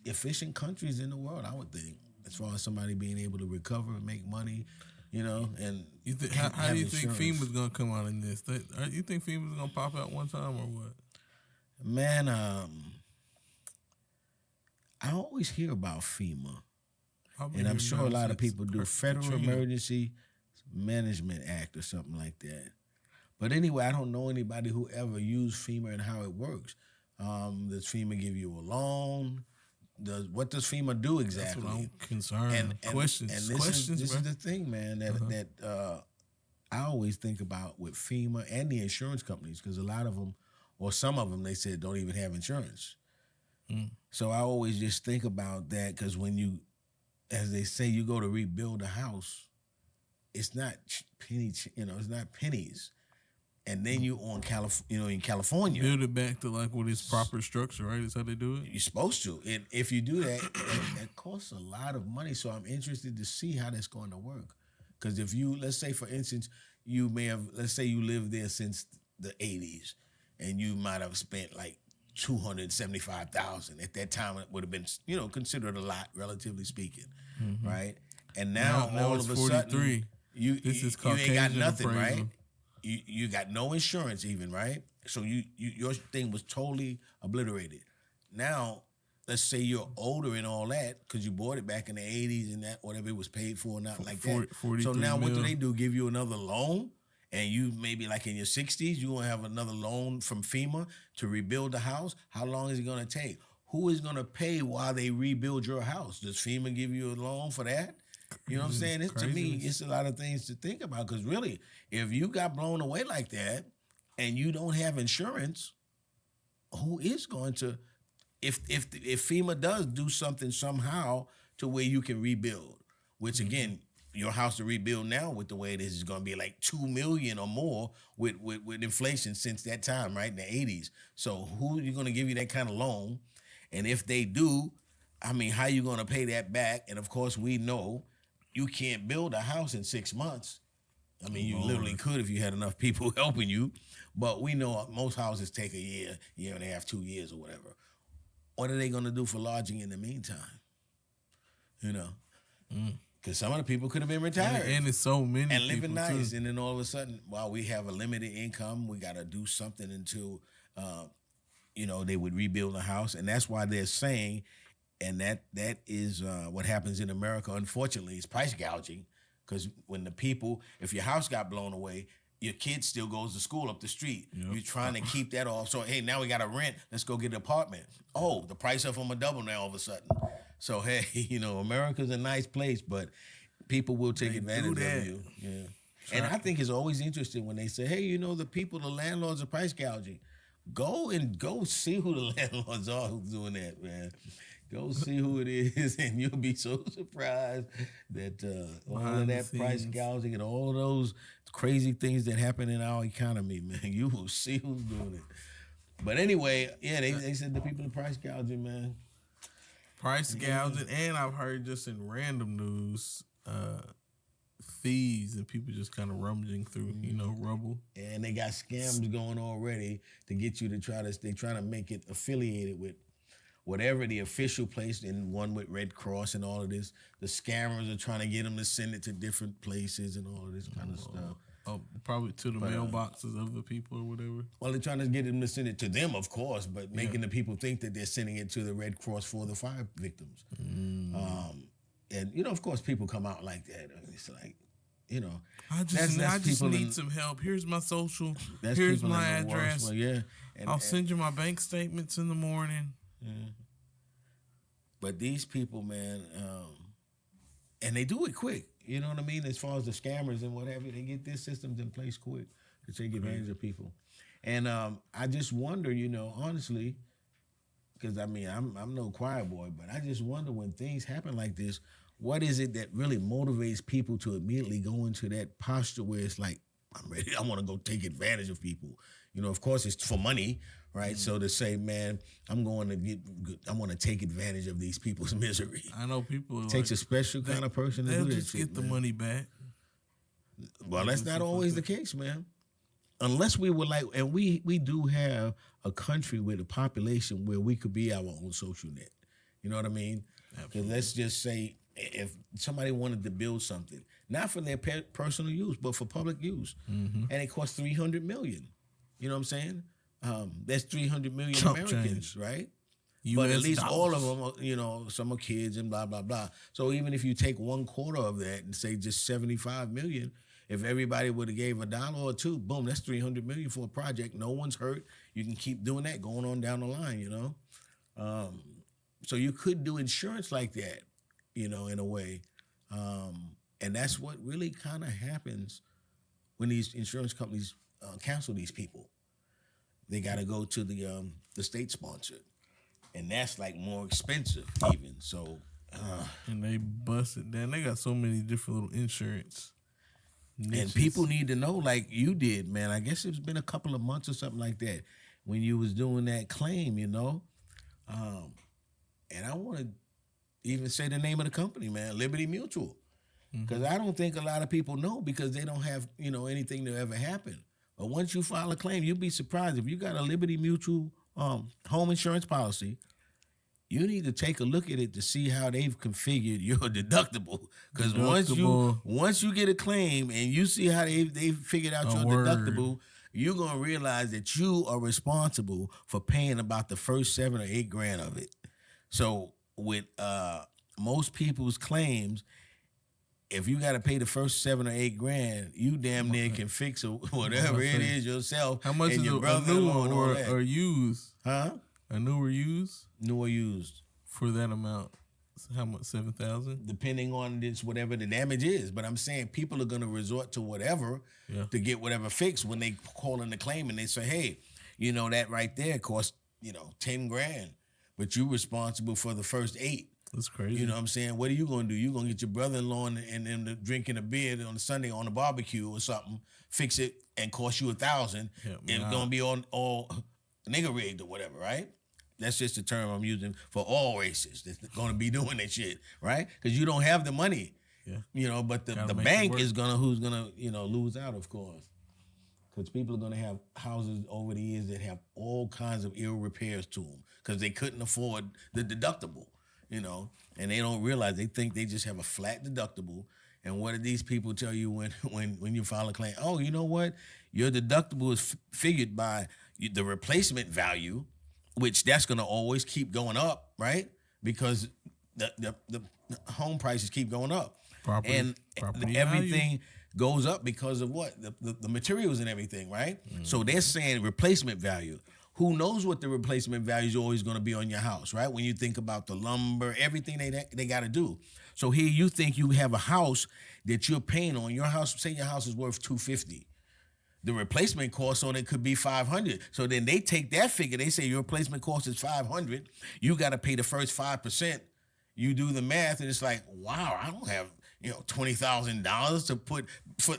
Speaker 3: efficient countries in the world, I would think, as far as somebody being able to recover and make money, and
Speaker 2: you think how do you think FEMA's gonna come out in this? You think FEMA's gonna pop out one time or what?
Speaker 3: Man, I always hear about FEMA, and I'm sure a lot of people do. Federal Emergency Management Act or something like that. But anyway, I don't know anybody who ever used FEMA and how it works. Does FEMA give you a loan? What does FEMA do exactly?
Speaker 2: That's what I'm concerned. Questions.
Speaker 3: This is the thing, man, that I always think about with FEMA and the insurance companies, because a lot of them, or some of them, they said don't even have insurance. So I always just think about that, because when you, as they say, you go to rebuild a house, it's not it's not pennies. And then you in California,
Speaker 2: build it back to like what its proper structure, right? Is how they do it.
Speaker 3: You're supposed to, and if you do that, that costs a lot of money. So I'm interested to see how that's going to work. Because if you, let's say for instance, let's say you lived there since the '80s, and you might have spent like $275,000 at that time. It would have been considered a lot, relatively speaking, right? And now all of a sudden, you ain't got nothing, right? You got no insurance even, right? So your thing was totally obliterated. Now, let's say you're older and all that, because you bought it back in the 80s and that, whatever it was paid for, not like that. So now what do? Give you another loan? And you maybe like in your 60s, you want to have another loan from FEMA to rebuild the house? How long is it going to take? Who is going to pay while they rebuild your house? Does FEMA give you a loan for that? You know what I'm saying? To me, it's a lot of things to think about, because really, if you got blown away like that and you don't have insurance, who is going to, if FEMA does do something somehow to where you can rebuild, which again, your house to rebuild now with the way it is going to be like $2 million or more with inflation since that time, right, in the 80s. So who are you going to give you that kind of loan? And if they do, I mean, how you going to pay that back? And of course, we know you can't build a house in 6 months. I mean, you literally could if you had enough people helping you. But we know most houses take a year and a half, 2 years or whatever. What are they going to do for lodging in the meantime? Because some of the people could have been retired.
Speaker 2: And it's so many
Speaker 3: and living
Speaker 2: people
Speaker 3: nice.
Speaker 2: too.
Speaker 3: And then all of a sudden, while we have a limited income, we got to do something until, they would rebuild the house. And that's why they're saying, and that is what happens in America, unfortunately, is price gouging. Because when if your house got blown away, your kid still goes to school up the street. Yep. You're trying to keep that off. So, hey, now we got to rent. Let's go get an apartment. Oh, the price of them are double now all of a sudden. So, hey, America's a nice place, but people will take advantage of you. Yeah. And I think it's always interesting when they say, hey, the landlords are price gouging. Go see who the landlords are who's doing that, man. Go see who it is, and you'll be so surprised that all of that price gouging and all those crazy things that happen in our economy, man. You will see who's doing it. But anyway, yeah, they said the people are price gouging, man.
Speaker 2: Price gouging, and I've heard just in random news, thieves and people just kind of rummaging through, rubble. And
Speaker 3: they got scams going already to get you to they trying to make it affiliated with whatever the official place, and one with Red Cross and all of this. The scammers are trying to get them to send it to different places and all of this kind of stuff.
Speaker 2: Oh, probably to the mailboxes of the people or whatever.
Speaker 3: Well, they're trying to get them to send it to them, of course, but making the people think that they're sending it to the Red Cross for the fire victims. And, of course, people come out like that. It's like,
Speaker 2: I just need some help. Here's my social. Here's my address.
Speaker 3: Well, yeah.
Speaker 2: I'll send you my bank statements in the morning.
Speaker 3: Yeah. But these people, man, and they do it quick. You know what I mean? As far as the scammers and whatever, they get their systems in place quick to take advantage of people. And I just wonder, honestly, because I'm no choir boy, but I just wonder when things happen like this, what is it that really motivates people to immediately go into that posture where it's like, I'm ready, I want to go take advantage of people. Of course, it's for money, right? So to say, man, I want to take advantage of these people's misery.
Speaker 2: I know people.
Speaker 3: It takes a special kind of person to do that.
Speaker 2: They'll just get the money back.
Speaker 3: Well, that's not always the case, man. Unless we were like, and we do have a country with a population where we could be our own social net. You know what I mean? Because let's just say if somebody wanted to build something, not for their personal use, but for public use, and it costs $300 million. You know what I'm saying? That's 300 million
Speaker 2: Chump
Speaker 3: Americans,
Speaker 2: change.
Speaker 3: right?
Speaker 2: US
Speaker 3: But at least
Speaker 2: dollars.
Speaker 3: all of them, some are kids and blah, blah, blah. So even if you take 1/4 of that and say just 75 million, if everybody would have gave $1 or $2, boom, that's 300 million for a project. No one's hurt. You can keep doing that going on down the line, So you could do insurance like that, in a way. And that's what really kind of happens when these insurance companies cancel these people. They got to go to the state sponsor. And that's like more expensive even. So,
Speaker 2: and they busted down. They got so many different little insurance niches.
Speaker 3: And people need to know, like you did, man. I guess it's been a couple of months or something like that when you was doing that claim, And I want to even say the name of the company, man, Liberty Mutual. Because I don't think a lot of people know because they don't have, anything to ever happen. But once you file a claim, you'll be surprised. If you got a Liberty Mutual home insurance policy, you need to take a look at it to see how they've configured your deductible. Because once you get a claim and you see how they figured out your deductible, you're gonna realize that you are responsible for paying about the first $7 or $8 grand of it. So with most people's claims, if you got to pay the first $7 or $8 grand, you damn near can fix whatever it is yourself.
Speaker 2: How much is
Speaker 3: your
Speaker 2: a new or used?
Speaker 3: Huh?
Speaker 2: A new or used?
Speaker 3: New or used.
Speaker 2: For that amount. How much? 7,000?
Speaker 3: Depending on whatever the damage is. But I'm saying people are going to resort to whatever to get whatever fixed when they call in the claim and they say, hey, that right there cost, 10 grand. But you're responsible for the first 8.
Speaker 2: That's crazy.
Speaker 3: You know what I'm saying? What are you going to do? You're going to get your brother-in-law and drinking a beer on a Sunday on a barbecue or something, fix it, and cost you $1,000. It's going to be all nigga rigged or whatever, right? That's just the term I'm using for all races that's going to be doing that shit, right? Because you don't have the money, but the bank is who's going to, lose out, of course. Because people are going to have houses over the years that have all kinds of ill repairs to them because they couldn't afford the deductible. And they don't realize, they think they just have a flat deductible. And what do these people tell you when you file a claim? Oh, you know what? Your deductible is figured by the replacement value, which that's going to always keep going up, right? Because the home prices keep going up. Property everything goes up because of what? The materials and everything, right? So they're saying replacement value. Who knows what the replacement value is always going to be on your house, right? When you think about the lumber, everything they got to do. So here you think you have a house that you're paying on. Your house, say your house is worth $250. The replacement cost on it could be $500. So then they take that figure. They say your replacement cost is $500. You got to pay the first 5%. You do the math, and it's like, wow, I don't have $20,000 to put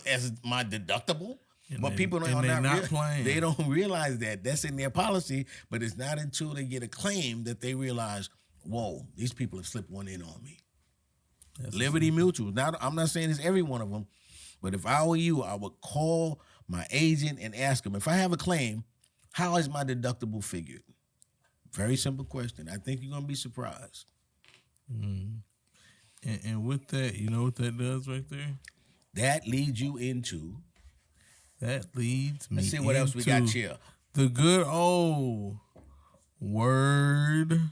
Speaker 3: as my deductible. But people they don't realize that. That's in their policy, but it's not until they get a claim that they realize, whoa, these people have slipped one in on me. That's Liberty Mutual. Now, I'm not saying it's every one of them, but if I were you, I would call my agent and ask them, if I have a claim, how is my deductible figured? Very simple question. I think you're going to be surprised.
Speaker 2: And with that, you know what that does right there?
Speaker 3: That leads you into...
Speaker 2: That leads me.
Speaker 3: Let's see what else we got here.
Speaker 2: The good old word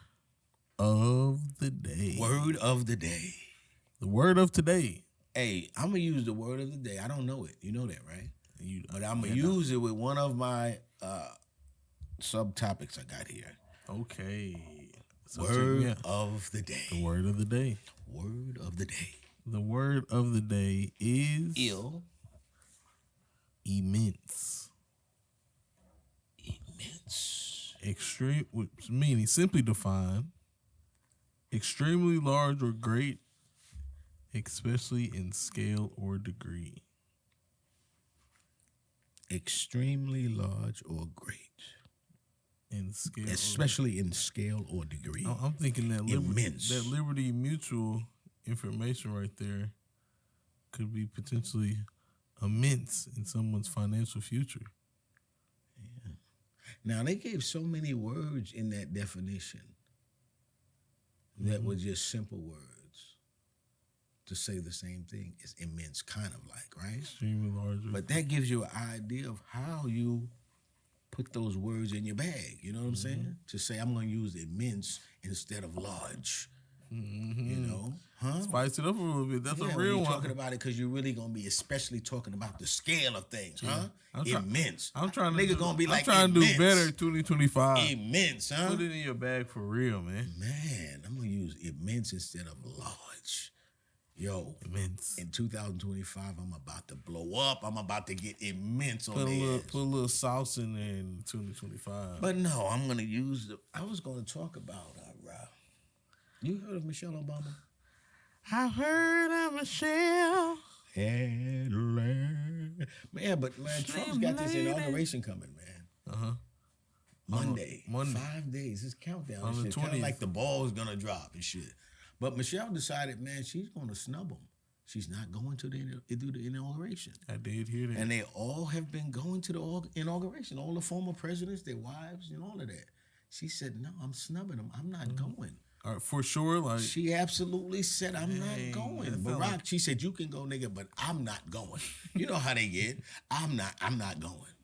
Speaker 2: of the day.
Speaker 3: Word of the day.
Speaker 2: The word of today.
Speaker 3: Hey, I'm going to use the word of the day. I don't know it. You know that, right? But I'm going to use it with one of my subtopics I got here.
Speaker 2: Okay. So
Speaker 3: word of the day.
Speaker 2: The word of the day.
Speaker 3: Word of the day.
Speaker 2: The word of the day is... Immense. Extreme, meaning simply defined, extremely large or great, especially in scale or degree.
Speaker 3: Extremely large or great.
Speaker 2: In scale.
Speaker 3: Especially in scale or degree.
Speaker 2: I'm thinking that
Speaker 3: immense.
Speaker 2: That Liberty Mutual information right there could be potentially immense in someone's financial future.
Speaker 3: Yeah. Now, they gave so many words in that definition. that were just simple words to say the same thing is immense, kind of like, right?
Speaker 2: Extremely larger.
Speaker 3: But that gives you an idea of how you put those words in your bag. You know what I'm saying? To say I'm going to use immense instead of large. You know? Huh?
Speaker 2: Spice it up a little bit. That's a
Speaker 3: when
Speaker 2: real
Speaker 3: you're
Speaker 2: one.
Speaker 3: talking about it because you're really going to be especially talking about the scale of things, huh? Immense.
Speaker 2: I'm trying to
Speaker 3: Nigga going to be like,
Speaker 2: trying
Speaker 3: immense.
Speaker 2: to do better 2025.
Speaker 3: Immense, huh?
Speaker 2: Put it in your bag for real, man.
Speaker 3: Man, I'm going to use immense instead of large. Yo,
Speaker 2: Immense.
Speaker 3: in 2025, I'm about to blow up. I'm about to get immense on
Speaker 2: Put
Speaker 3: the
Speaker 2: a little sauce in there in 2025.
Speaker 3: But no, I'm going to use I was going to talk about, you heard of Michelle Obama?
Speaker 2: I've heard of Michelle.
Speaker 3: Man, but Trump's got this inauguration coming, man.
Speaker 2: Uh-huh.
Speaker 3: Monday.
Speaker 2: Monday.
Speaker 3: 5 days. It's countdown.
Speaker 2: On the
Speaker 3: Shit. Kind
Speaker 2: 20th.
Speaker 3: of like the ball's going to drop and shit. But Michelle decided, man, she's going to snub him. She's not going to do the inauguration.
Speaker 2: I did hear that.
Speaker 3: And they all have been going to the inauguration. All the former presidents, their wives, and all of that. She said, no, I'm snubbing them. I'm not going.
Speaker 2: All right, for sure, like
Speaker 3: She absolutely said, I'm not going. Barack, she said, you can go, nigga, but I'm not going. You know how they get. I'm not going.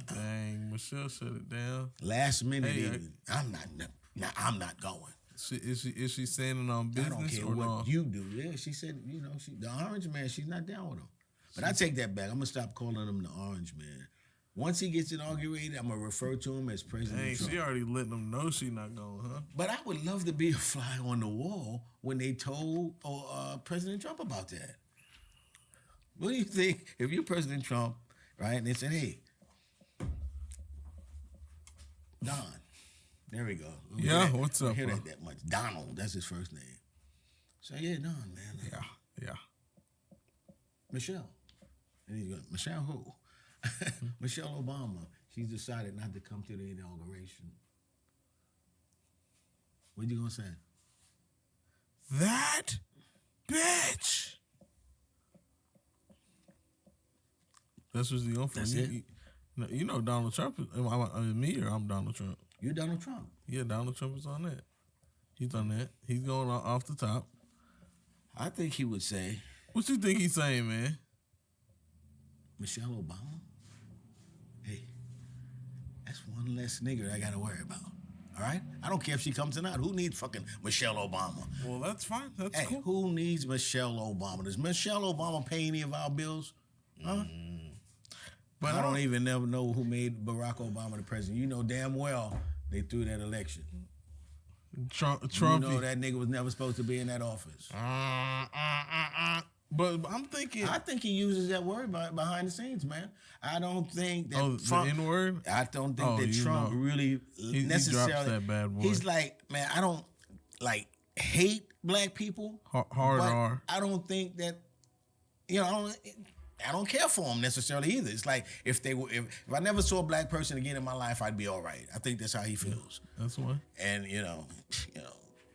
Speaker 2: dang, Michelle shut it down.
Speaker 3: Last minute, even, I'm not going.
Speaker 2: Is she standing on business
Speaker 3: I don't care
Speaker 2: or
Speaker 3: what
Speaker 2: no?
Speaker 3: you do. Yeah, she said, the orange man, she's not down with him. But I take that back. I'm going to stop calling him the orange man. Once he gets inaugurated, I'm going to refer to him as President
Speaker 2: Dang,
Speaker 3: Trump.
Speaker 2: she already letting them know she not going, huh?
Speaker 3: But I would love to be a fly on the wall when they told President Trump about that. What do you think if you're President Trump, right, and they said, hey, Don, there we go.
Speaker 2: What's up,
Speaker 3: I hear
Speaker 2: bro?
Speaker 3: that much. Donald, that's his first name. So, yeah, Don, man.
Speaker 2: Yeah.
Speaker 3: Michelle. And he's going, Michelle who? Michelle Obama. She's decided not to come to the inauguration. What you gonna say?
Speaker 2: That bitch. That's what he's going for.
Speaker 3: That's it?
Speaker 2: You know Donald Trump is me or I'm Donald Trump.
Speaker 3: You're Donald Trump.
Speaker 2: Yeah, Donald Trump is on that. He's on that. He's going off the top.
Speaker 3: I think he would say,
Speaker 2: What you think he's saying, man?
Speaker 3: Michelle Obama? Hey, that's one less nigger I gotta worry about. All right? I don't care if she comes or not. Who needs fucking Michelle Obama?
Speaker 2: Well, that's fine. That's
Speaker 3: Hey,
Speaker 2: cool.
Speaker 3: who needs Michelle Obama? Does Michelle Obama pay any of our bills? Huh?
Speaker 2: But
Speaker 3: I don't even never know who made Barack Obama the president. You know damn well they threw that election.
Speaker 2: Trump.
Speaker 3: You know that nigga was never supposed to be in that office.
Speaker 2: But I'm thinking.
Speaker 3: I think he uses that word behind the scenes, man. I don't think that Trump.
Speaker 2: The N-word?
Speaker 3: I don't think that Trump really necessarily.
Speaker 2: He drops that bad boy.
Speaker 3: He's like, man, I don't hate black people.
Speaker 2: Hard
Speaker 3: but
Speaker 2: R.
Speaker 3: I don't think that, I don't care for them necessarily either. It's like if I never saw a black person again in my life, I'd be all right. I think that's how he feels.
Speaker 2: That's why.
Speaker 3: And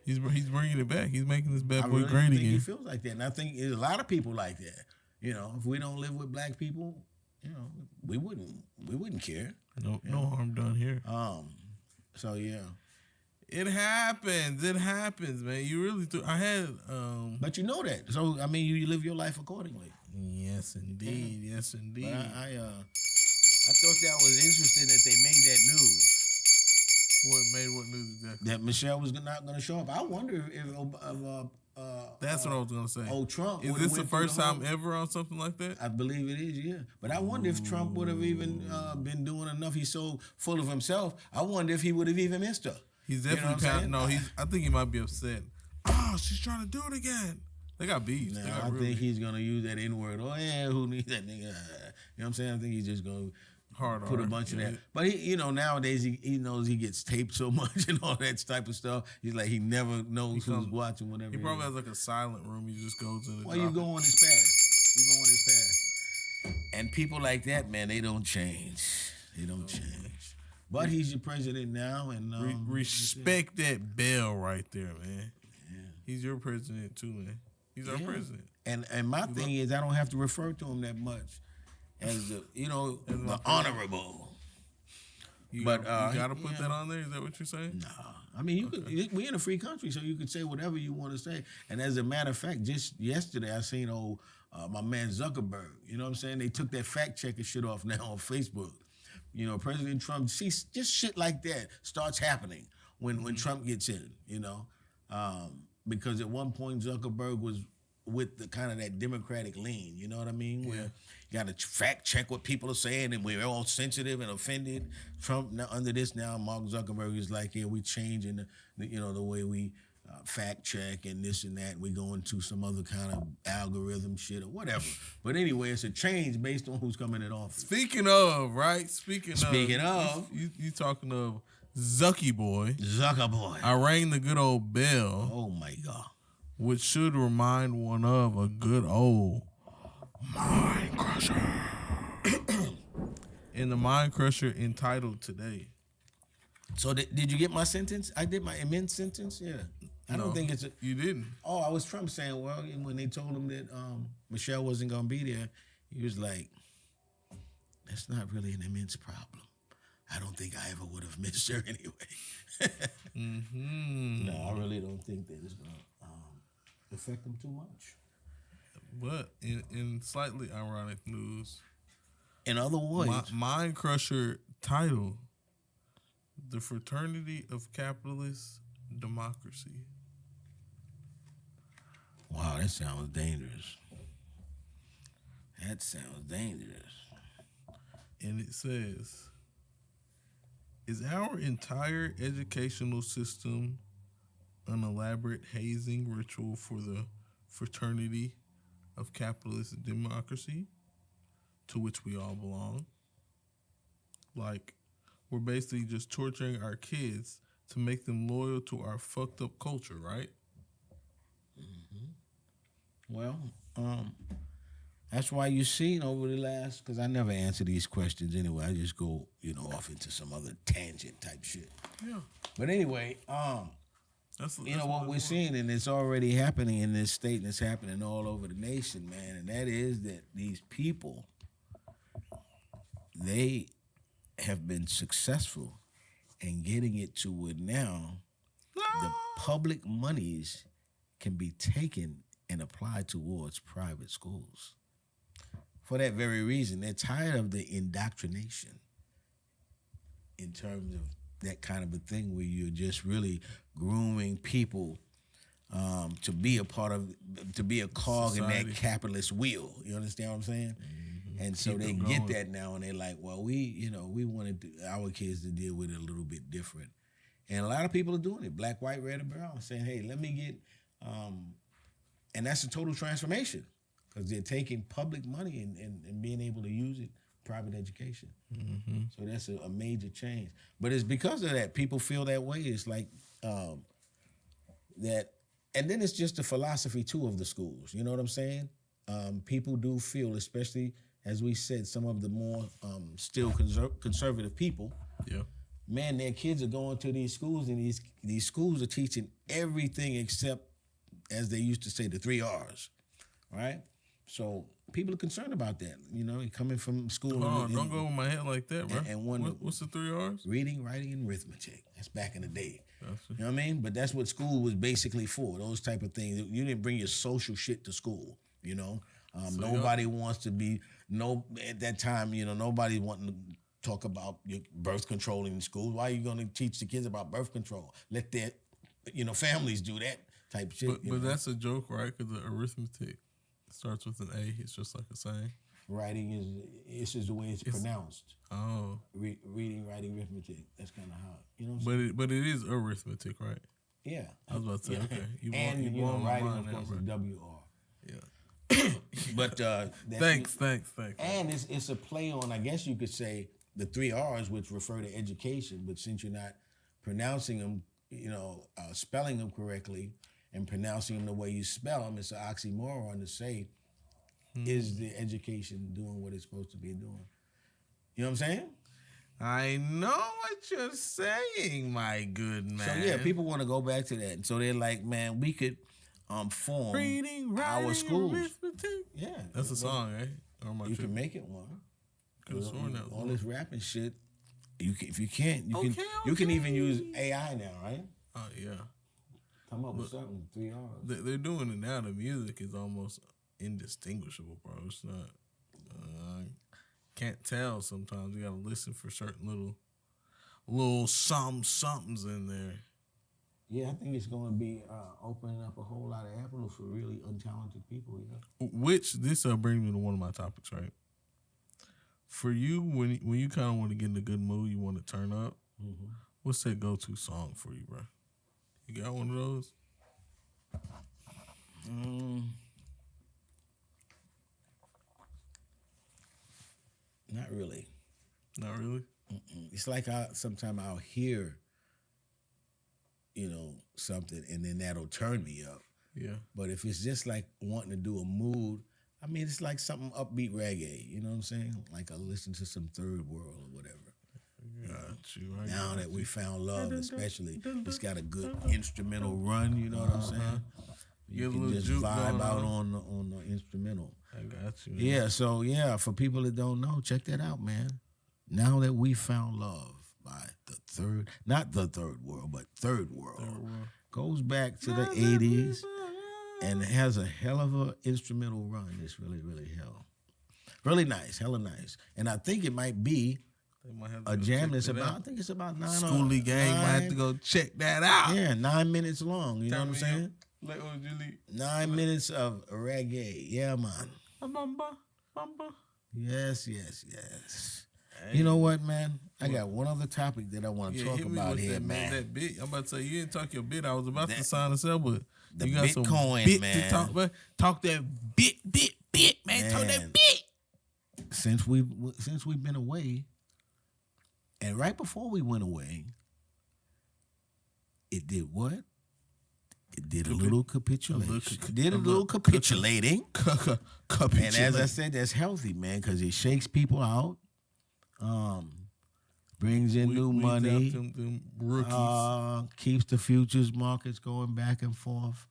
Speaker 2: He's bringing it back. He's making this bad boy
Speaker 3: really
Speaker 2: great
Speaker 3: think
Speaker 2: again.
Speaker 3: he feels like that, and I think there's a lot of people like that. If we don't live with black people, we wouldn't care.
Speaker 2: No harm done here.
Speaker 3: So yeah.
Speaker 2: It happens, man. You really do. I had.
Speaker 3: But you know that, so I mean, you live your life accordingly.
Speaker 2: Yes, indeed. Yeah. Yes, indeed.
Speaker 3: But I thought that was interesting that they made that news.
Speaker 2: What news exactly?
Speaker 3: That Michelle was not going to show up. I wonder if
Speaker 2: That's what I was gonna say.
Speaker 3: Trump.
Speaker 2: Is this the first time ever on something like that?
Speaker 3: I believe it is, yeah. But I wonder if Trump would have even been doing enough. He's so full of himself. I wonder if he would have even missed her.
Speaker 2: He's definitely I think he might be upset. Oh, she's trying to do it again. They got beef.
Speaker 3: I think he's gonna use that N-word. Oh yeah, who needs that nigga? You know what I'm saying? I think he's just gonna put a bunch of that. But he, nowadays he knows he gets taped so much and all that type of stuff. He's like he never knows who's watching whatever.
Speaker 2: He probably has like a silent room. He just goes in.
Speaker 3: You go on his path. You go on his path. And people like that, man, they don't change. They don't change. But he's your president now, and
Speaker 2: respect that bell right there, man. Yeah. He's your president too, man. He's our president. And
Speaker 3: my thing is, I don't have to refer to him that much as the honorable.
Speaker 2: You gotta put that on there. Is that what you're saying?
Speaker 3: No, I mean, you could. We're in a free country, so you could say whatever you want to say. And as a matter of fact, just yesterday I seen my man Zuckerberg. You know what I'm saying? They took that fact checker shit off now on Facebook. You know, President Trump. See, just shit like that starts happening when Trump gets in. You know, because at one point Zuckerberg was with the kind of that Democratic lean, you know what I mean? Where you got to fact check what people are saying, and we're all sensitive and offended. Trump now under this now, Mark Zuckerberg is like, yeah, we changing the way we fact check and this and that. We go into some other kind of algorithm shit or whatever. But anyway, it's a change based on who's coming in office.
Speaker 2: Speaking of, right? Speaking
Speaker 3: of,
Speaker 2: you talking of Zucky Boy.
Speaker 3: Zuckerboy.
Speaker 2: I rang the good old bell.
Speaker 3: Oh my God.
Speaker 2: Which should remind one of a good old Mind Crusher. In the Mind Crusher entitled today.
Speaker 3: So did you get my sentence? I did my immense sentence? Yeah. I don't think it's a...
Speaker 2: You didn't.
Speaker 3: Oh, I was Trump saying, well, when they told him that Michelle wasn't going to be there, he was like, that's not really an immense problem. I don't think I ever would have missed her anyway. No, I really don't think that it's going to affect them too much.
Speaker 2: But in slightly ironic news,
Speaker 3: in other words,
Speaker 2: Mind Crusher title, The Fraternity of Capitalist Democracy.
Speaker 3: Wow, that sounds dangerous. That sounds dangerous.
Speaker 2: And it says, is our entire educational system an elaborate hazing ritual for the fraternity of capitalist democracy to which we all belong? Like, we're basically just torturing our kids to make them loyal to our fucked up culture, right?
Speaker 3: Well, that's why you seen over the last, because I never answer these questions anyway. I just go, off into some other tangent type shit.
Speaker 2: Yeah.
Speaker 3: But anyway,
Speaker 2: that's
Speaker 3: what we're seeing, and it's already happening in this state, and it's happening all over the nation, man. And that is that these people, they have been successful in getting it to where now the public monies can be taken and applied towards private schools. For that very reason, they're tired of the indoctrination in terms of that kind of a thing where you're just really grooming people to be a part of, to be a cog society in that capitalist wheel. You understand what I'm saying? Mm-hmm. And so they get that now, and they're like, well, we wanted our kids to deal with it a little bit different. And a lot of people are doing it, black, white, red, or brown, saying, hey, let me get, and that's a total transformation because they're taking public money and being able to use it private education. Mm-hmm. So that's a major change. But it's because of that. People feel that way. It's like that. And then it's just the philosophy, too, of the schools. You know what I'm saying? People do feel, especially, as we said, some of the more still conservative people, man, their kids are going to these schools, and these schools are teaching everything except, as they used to say, the 3 R's, right? So people are concerned about that. Coming from school.
Speaker 2: Don't go over my head like that, bro.
Speaker 3: And
Speaker 2: what's the 3 R's?
Speaker 3: Reading, writing, and arithmetic. That's back in the day. You know what I mean? But that's what school was basically for, those type of things. You didn't bring your social shit to school, nobody wants to be, at that time, nobody wanting to talk about your birth control in school. Why are you going to teach the kids about birth control? Let their, families do that type shit.
Speaker 2: But that's a joke, right? Because the arithmetic starts with an A. It's just like a saying.
Speaker 3: Writing is the way it's pronounced.
Speaker 2: Oh.
Speaker 3: Reading, writing, arithmetic. That's kind of how, you know what I'm saying?
Speaker 2: But it is arithmetic, right?
Speaker 3: Yeah.
Speaker 2: I was about to say, okay.
Speaker 3: Writing, of course, is W-R.
Speaker 2: Yeah.
Speaker 3: But
Speaker 2: thanks.
Speaker 3: And it's a play on, I guess you could say, the 3 R's, which refer to education, but since you're not pronouncing them, spelling them correctly and pronouncing them the way you spell them, it's an oxymoron to say, is the education doing what it's supposed to be doing? You know what I'm saying?
Speaker 2: I know what you're saying, my good man.
Speaker 3: So yeah, people want to go back to that. And so they're like, man, we could form
Speaker 2: reading,
Speaker 3: our schools.
Speaker 2: Arithmetic.
Speaker 3: Yeah.
Speaker 2: That's a song, right?
Speaker 3: You can make it one. All
Speaker 2: one.
Speaker 3: this rapping shit. If you can't, you can even use AI now, right?
Speaker 2: Oh yeah.
Speaker 3: Come up with something 3 hours.
Speaker 2: They're doing it now. The music is almost indistinguishable, bro. It's not. Can't tell sometimes. You gotta listen for certain little somethings in there.
Speaker 3: Yeah, I think it's going to be opening up a whole lot of avenues for really untalented people. Yeah.
Speaker 2: Which this brings me to one of my topics, right? For you, when you kind of want to get in a good mood, you want to turn up.
Speaker 3: Mm-hmm.
Speaker 2: What's that go-to song for you, bro? You got one of those?
Speaker 3: Not really.
Speaker 2: Not really?
Speaker 3: It's like sometimes I'll hear, something, and then that'll turn me up.
Speaker 2: Yeah.
Speaker 3: But if it's just like wanting to do a mood, I mean, it's like something upbeat reggae. You know what I'm saying? Like I listen to some Third World or whatever. Now that we found love, especially, it's got a good instrumental run. You know what I'm saying? You can just vibe out on the instrumental.
Speaker 2: I got you. Man.
Speaker 3: Yeah. So yeah, for people that don't know, check that out, man. Now that we found love by not the Third World, but Third World. Goes back to the 80s and has a hell of a instrumental run. It's really, really really nice, hella nice. And I think it might be a jam that's I think it's about 9
Speaker 2: Schoolie gang might have to go check that out.
Speaker 3: Yeah, 9 minutes long. You know what I'm saying? 9 minutes of reggae. Yeah, man. Yes. Hey. You know what, man? I got one other topic that I want to talk about here, man.
Speaker 2: That bit. I'm about to say, you didn't talk your bit. I was about to sign us up, but
Speaker 3: the
Speaker 2: you got
Speaker 3: Bitcoin,
Speaker 2: some bit
Speaker 3: man.
Speaker 2: to talk about. Talk that bit, man. Talk that bit.
Speaker 3: Since we've been away, and right before we went away, it did what? It did a little capitulation. Did a little capitulating. And as I said, that's healthy, man, because it shakes people out, brings in new money,
Speaker 2: them rookies.
Speaker 3: Keeps the futures markets going back and forth,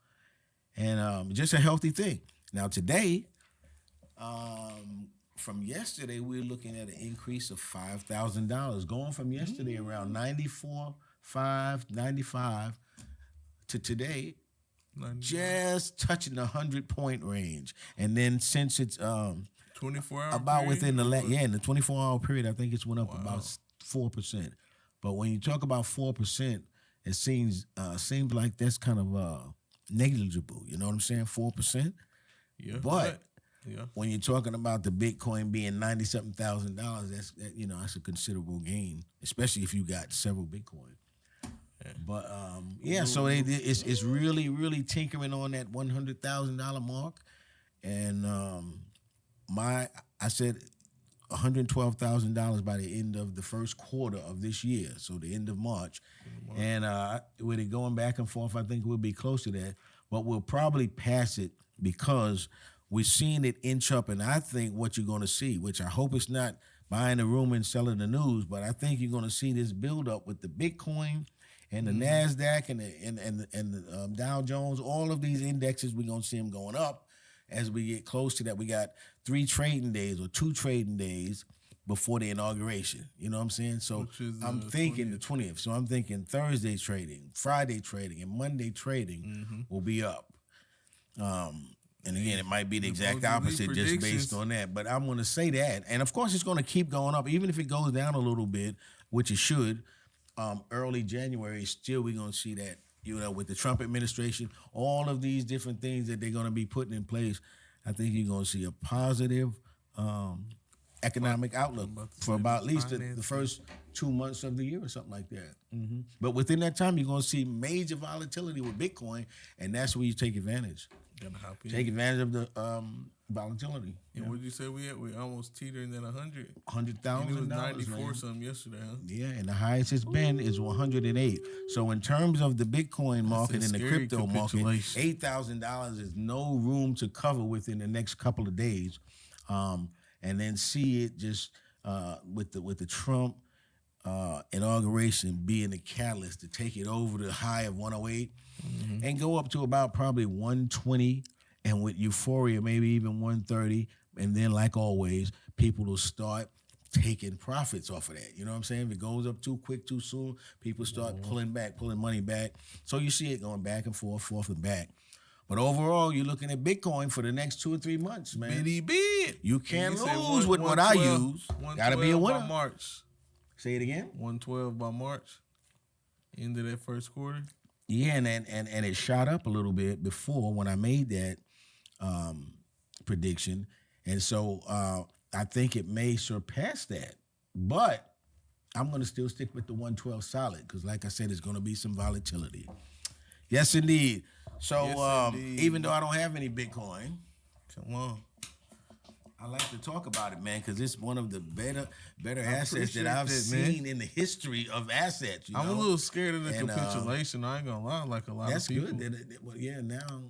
Speaker 3: and just a healthy thing. Now today, from yesterday, we're looking at an increase of $5,000, going from yesterday around 95 to today, just touching the 100-point range. And then since it's
Speaker 2: 24 hours
Speaker 3: about within in the 24-hour period, I think it's went up about 4%. But when you talk about 4%, it seems like that's kind of negligible. You know what I'm saying? 4%.
Speaker 2: Yeah.
Speaker 3: But when you're talking about the Bitcoin being $90-something thousand, that's a considerable gain, especially if you got several Bitcoin. But so it's really, really tinkering on that $100,000 mark, and I said $112,000 by the end of the first quarter of this year, so the end of March, and with it going back and forth, I think we'll be close to that, but we'll probably pass it because we're seeing it inch up, and I think what you're going to see, which I hope it's not buying the rumor and selling the news, but I think you're going to see this build up with the Bitcoin and the NASDAQ and the Dow Jones, all of these indexes, we're going to see them going up as we get close to that. We got 3 trading days or 2 trading days before the inauguration. You know what I'm saying? So I'm thinking 20th. The 20th. So I'm thinking Thursday trading, Friday trading, and Monday trading will be up. And again, it might be the exact opposite just based on that. But I'm going to say that. And, of course, it's going to keep going up. Even if it goes down a little bit, which it should, early January, still we're going to see that, with the Trump administration, all of these different things that they're going to be putting in place, I think you're going to see a positive economic outlook for about at least the first 2 months of the year or something like that. Mm-hmm. But within that time, you're going to see major volatility with Bitcoin, and that's where you take advantage. Take advantage of the volatility.
Speaker 2: And what did you say we at? We almost teetering at 100.
Speaker 3: $100,000.
Speaker 2: It was 94 something yesterday, huh?
Speaker 3: Yeah, and the highest it's been is 108. So in terms of the Bitcoin market and the crypto market, $8,000 is no room to cover within the next couple of days, and then see it just with the Trump inauguration being the catalyst to take it over the high of 108 and go up to about probably 120, and with euphoria maybe even 130, and then like always people will start taking profits off of that. You know what I'm saying? If it goes up too quick, too soon, people start pulling money back. So you see it going back and forth and back. But overall, you're looking at Bitcoin for the next 2 or 3 months, man.
Speaker 2: Bitty bid.
Speaker 3: You can't lose with what I use. Got to be a winner.
Speaker 2: By March.
Speaker 3: Say it again.
Speaker 2: 112 by March. End of that first quarter.
Speaker 3: Yeah, and it shot up a little bit before when I made that prediction. And so I think it may surpass that. But I'm going to still stick with the 112 solid because, like I said, there's going to be some volatility. Yes, indeed. So even though I don't have any Bitcoin, come on, I like to talk about it, man, because it's one of the better assets that I've seen in the history of assets.
Speaker 2: I'm a little scared of the capitulation. I ain't gonna lie, like a lot of people.
Speaker 3: That's good. Well, yeah, now,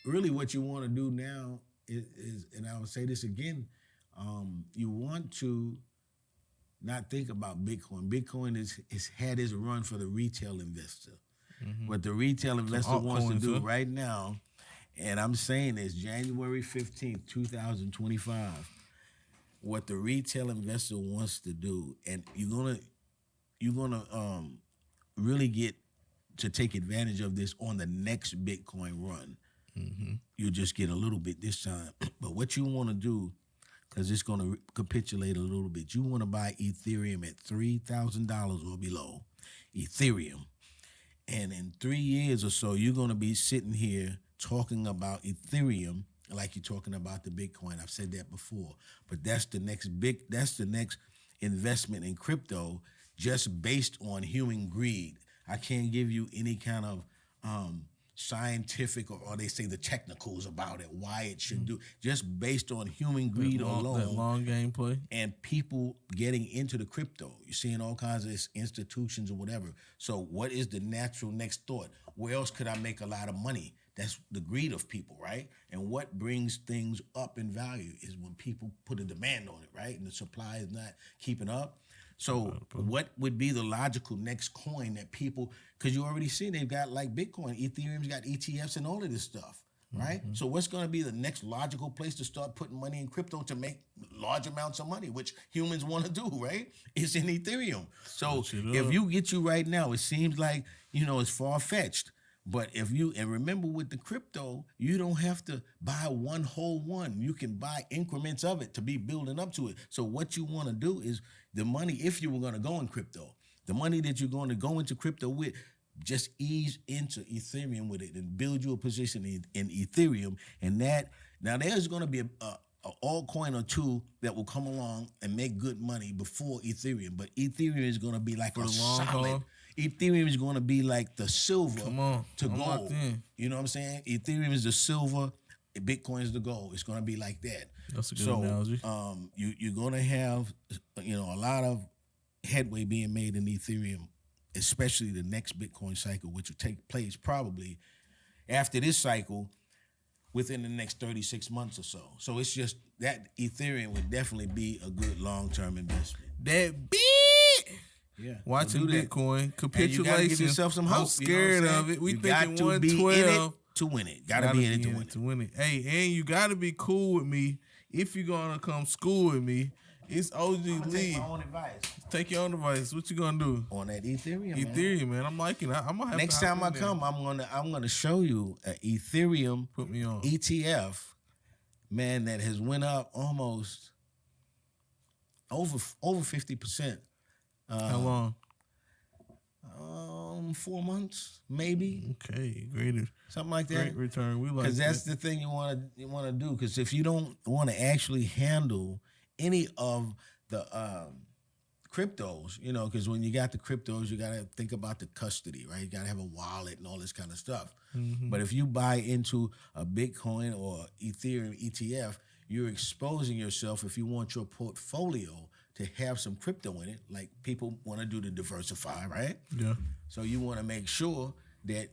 Speaker 3: really what you want to do now is, and I will say this again, you want to not think about Bitcoin. Bitcoin is had its run for the retail investor. Mm-hmm. What the retail investor wants to do right now, and I'm saying this, January 15th, 2025, what the retail investor wants to do, and you're gonna really get to take advantage of this on the next Bitcoin run. Mm-hmm. You'll just get a little bit this time. But what you want to do, because it's going to capitulate a little bit, you want to buy Ethereum at $3,000 or below. Ethereum. And in 3 years or so, you're going to be sitting here talking about Ethereum like you're talking about the Bitcoin. I've said that before. But that's the next investment in crypto just based on human greed. I can't give you any kind of scientific or they say the technicals about it, why it should do, just based on human greed alone.
Speaker 2: That long game play.
Speaker 3: And people getting into the crypto. You're seeing all kinds of institutions or whatever. So what is the natural next thought? Where else could I make a lot of money? That's the greed of people, right? And what brings things up in value is when people put a demand on it, right? And the supply is not keeping up. So what would be the logical next coin that people, because you already see they've got like Bitcoin, Ethereum's got ETFs and all of this stuff, right? Mm-hmm. So what's going to be the next logical place to start putting money in crypto to make large amounts of money, which humans want to do, right? It's in Ethereum. So if you get you right now, it seems like, it's far-fetched. But and remember with the crypto, you don't have to buy one whole one. You can buy increments of it to be building up to it. So what you want to do is the money, if you were going to go in crypto, the money that you're going to go into crypto with, just ease into Ethereum with it and build you a position in Ethereum. And now there's going to be a altcoin or two that will come along and make good money before Ethereum. But Ethereum is going to be like a solid. Ethereum is going to be like the silver to gold. You know what I'm saying? Ethereum is the silver, Bitcoin is the gold. It's going to be like that.
Speaker 2: That's a good analogy.
Speaker 3: You're going to have, a lot of headway being made in Ethereum, especially the next Bitcoin cycle, which will take place probably after this cycle within the next 36 months or so. So it's just that Ethereum would definitely be a good long-term investment.
Speaker 2: That big.
Speaker 3: Yeah,
Speaker 2: watching Bitcoin capitulation.
Speaker 3: Give yourself some hope.
Speaker 2: I'm scared of it. We thinking 112
Speaker 3: to win it. Gotta be in it to win it.
Speaker 2: Hey, and you gotta be cool with me if you're gonna come school with me. It's OG Lee.
Speaker 3: Take my own advice.
Speaker 2: Take your own advice. What you gonna do
Speaker 3: on that Ethereum?
Speaker 2: Ethereum, man. I'm liking it. I'm gonna have
Speaker 3: next time I come, I'm gonna show you an Ethereum
Speaker 2: put me on
Speaker 3: ETF, man, that has went up almost over 50%.
Speaker 2: How long?
Speaker 3: 4 months, maybe.
Speaker 2: Okay, great.
Speaker 3: Something like that.
Speaker 2: Great return. We like
Speaker 3: because that's the thing you want to do. Because if you don't want to actually handle any of the cryptos, because when you got the cryptos, you got to think about the custody, right? You got to have a wallet and all this kind of stuff. Mm-hmm. But if you buy into a Bitcoin or Ethereum ETF, you're exposing yourself if you want your portfolio to have some crypto in it, like people want to do to diversify, right?
Speaker 2: Yeah.
Speaker 3: So you want to make sure that,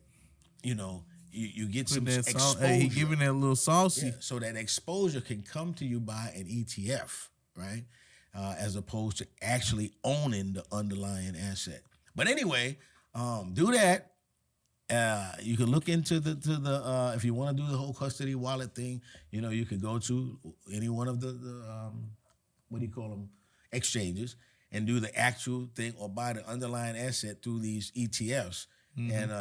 Speaker 3: you get some exposure.
Speaker 2: Hey, he giving that little saucy.
Speaker 3: Yeah, so that exposure can come to you by an ETF, right? As opposed to actually owning the underlying asset. But anyway, do that. You can look into the if you want to do the whole custody wallet thing, you can go to any one of the exchanges, and do the actual thing or buy the underlying asset through these ETFs. And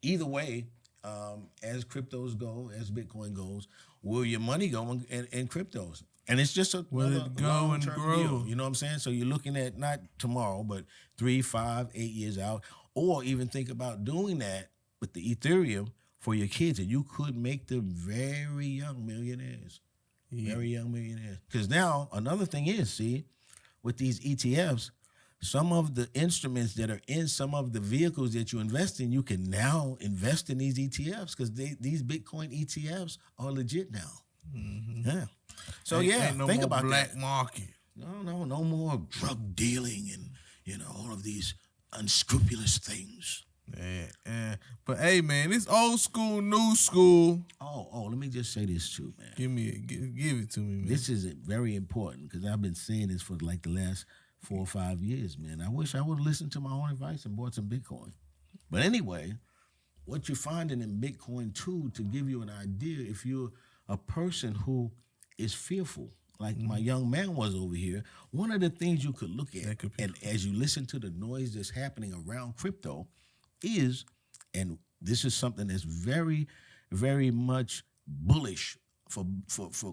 Speaker 3: either way, as cryptos go, as Bitcoin goes, will your money go in cryptos? And it's just another long-term deal. You know what I'm saying? So you're looking at not tomorrow, but 3, 5, 8 years out, or even think about doing that with the Ethereum for your kids, and you could make them very young millionaires. Very young millionaires. Because now, another thing is, see, with these ETFs, some of the instruments that are in some of the vehicles that you invest in, you can now invest in these ETFs because these Bitcoin ETFs are legit now. Yeah. So
Speaker 2: ain't no
Speaker 3: think
Speaker 2: more
Speaker 3: about
Speaker 2: black
Speaker 3: that.
Speaker 2: market.
Speaker 3: No more drug dealing and all of these unscrupulous things.
Speaker 2: Yeah. But hey, man, it's old school, new school.
Speaker 3: Oh, let me just say this too, man.
Speaker 2: Give it to me, man.
Speaker 3: This is very important because I've been saying this for like the last 4 or 5 years, man. I wish I would have listened to my own advice and bought some Bitcoin. But anyway, what you're finding in Bitcoin too, to give you an idea, if you're a person who is fearful, like my young man was over here, one of the things you could look at, and as you listen to the noise that's happening around crypto, is, and this is something that's very, very much bullish for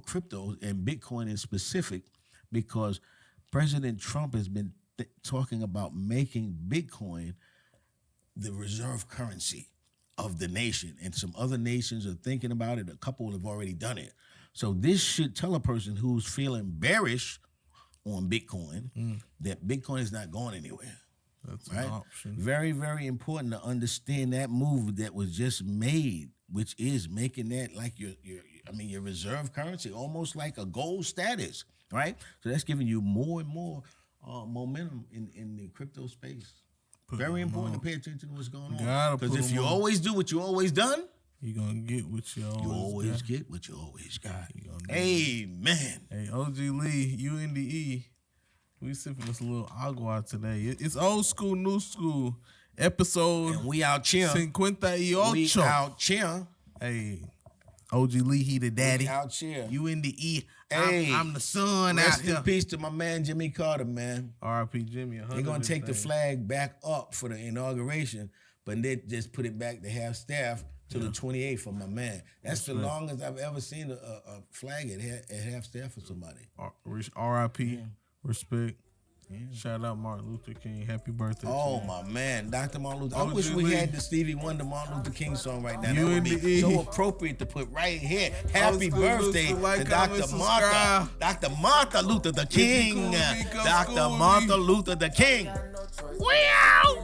Speaker 3: crypto and Bitcoin in specific, because President Trump has been talking about making Bitcoin the reserve currency of the nation, and some other nations are thinking about it. A couple have already done it. So this should tell a person who's feeling bearish on Bitcoin that Bitcoin is not going anywhere.
Speaker 2: That's
Speaker 3: right?
Speaker 2: an option.
Speaker 3: Very, very important to understand that move that was just made, which is making that like your reserve currency, almost like a gold status, right? So that's giving you more and more momentum in the crypto space. Very important to pay attention to what's going on. Because if you always do what you always done,
Speaker 2: you're going to get what you always
Speaker 3: get what you always got. Amen.
Speaker 2: Hey, OG Lee, UNDE, we sipping this little agua today. It's old school, new school episode.
Speaker 3: And we out here.
Speaker 2: 58.
Speaker 3: We out here.
Speaker 2: Hey, OG Lee, he the daddy.
Speaker 3: We out here.
Speaker 2: UNDE.
Speaker 3: Hey,
Speaker 2: I'm the son
Speaker 3: rest
Speaker 2: out there.
Speaker 3: in peace to my man Jimmy Carter, man.
Speaker 2: R.I.P. Jimmy.
Speaker 3: They're gonna take the flag back up for the inauguration, but they just put it back to half staff to the 28th for my man. That's the longest I've ever seen a flag at half staff for somebody.
Speaker 2: R.I.P. Respect. Yeah. Shout out Martin Luther King. Happy birthday.
Speaker 3: Oh, my man. Dr. Martin Luther. I wish we had the Stevie Wonder Martin Luther King song right now. That would be so appropriate to put right here. Happy birthday to Dr. Martha. Dr. Martha Luther the King. Dr. Martha Luther the King. We out.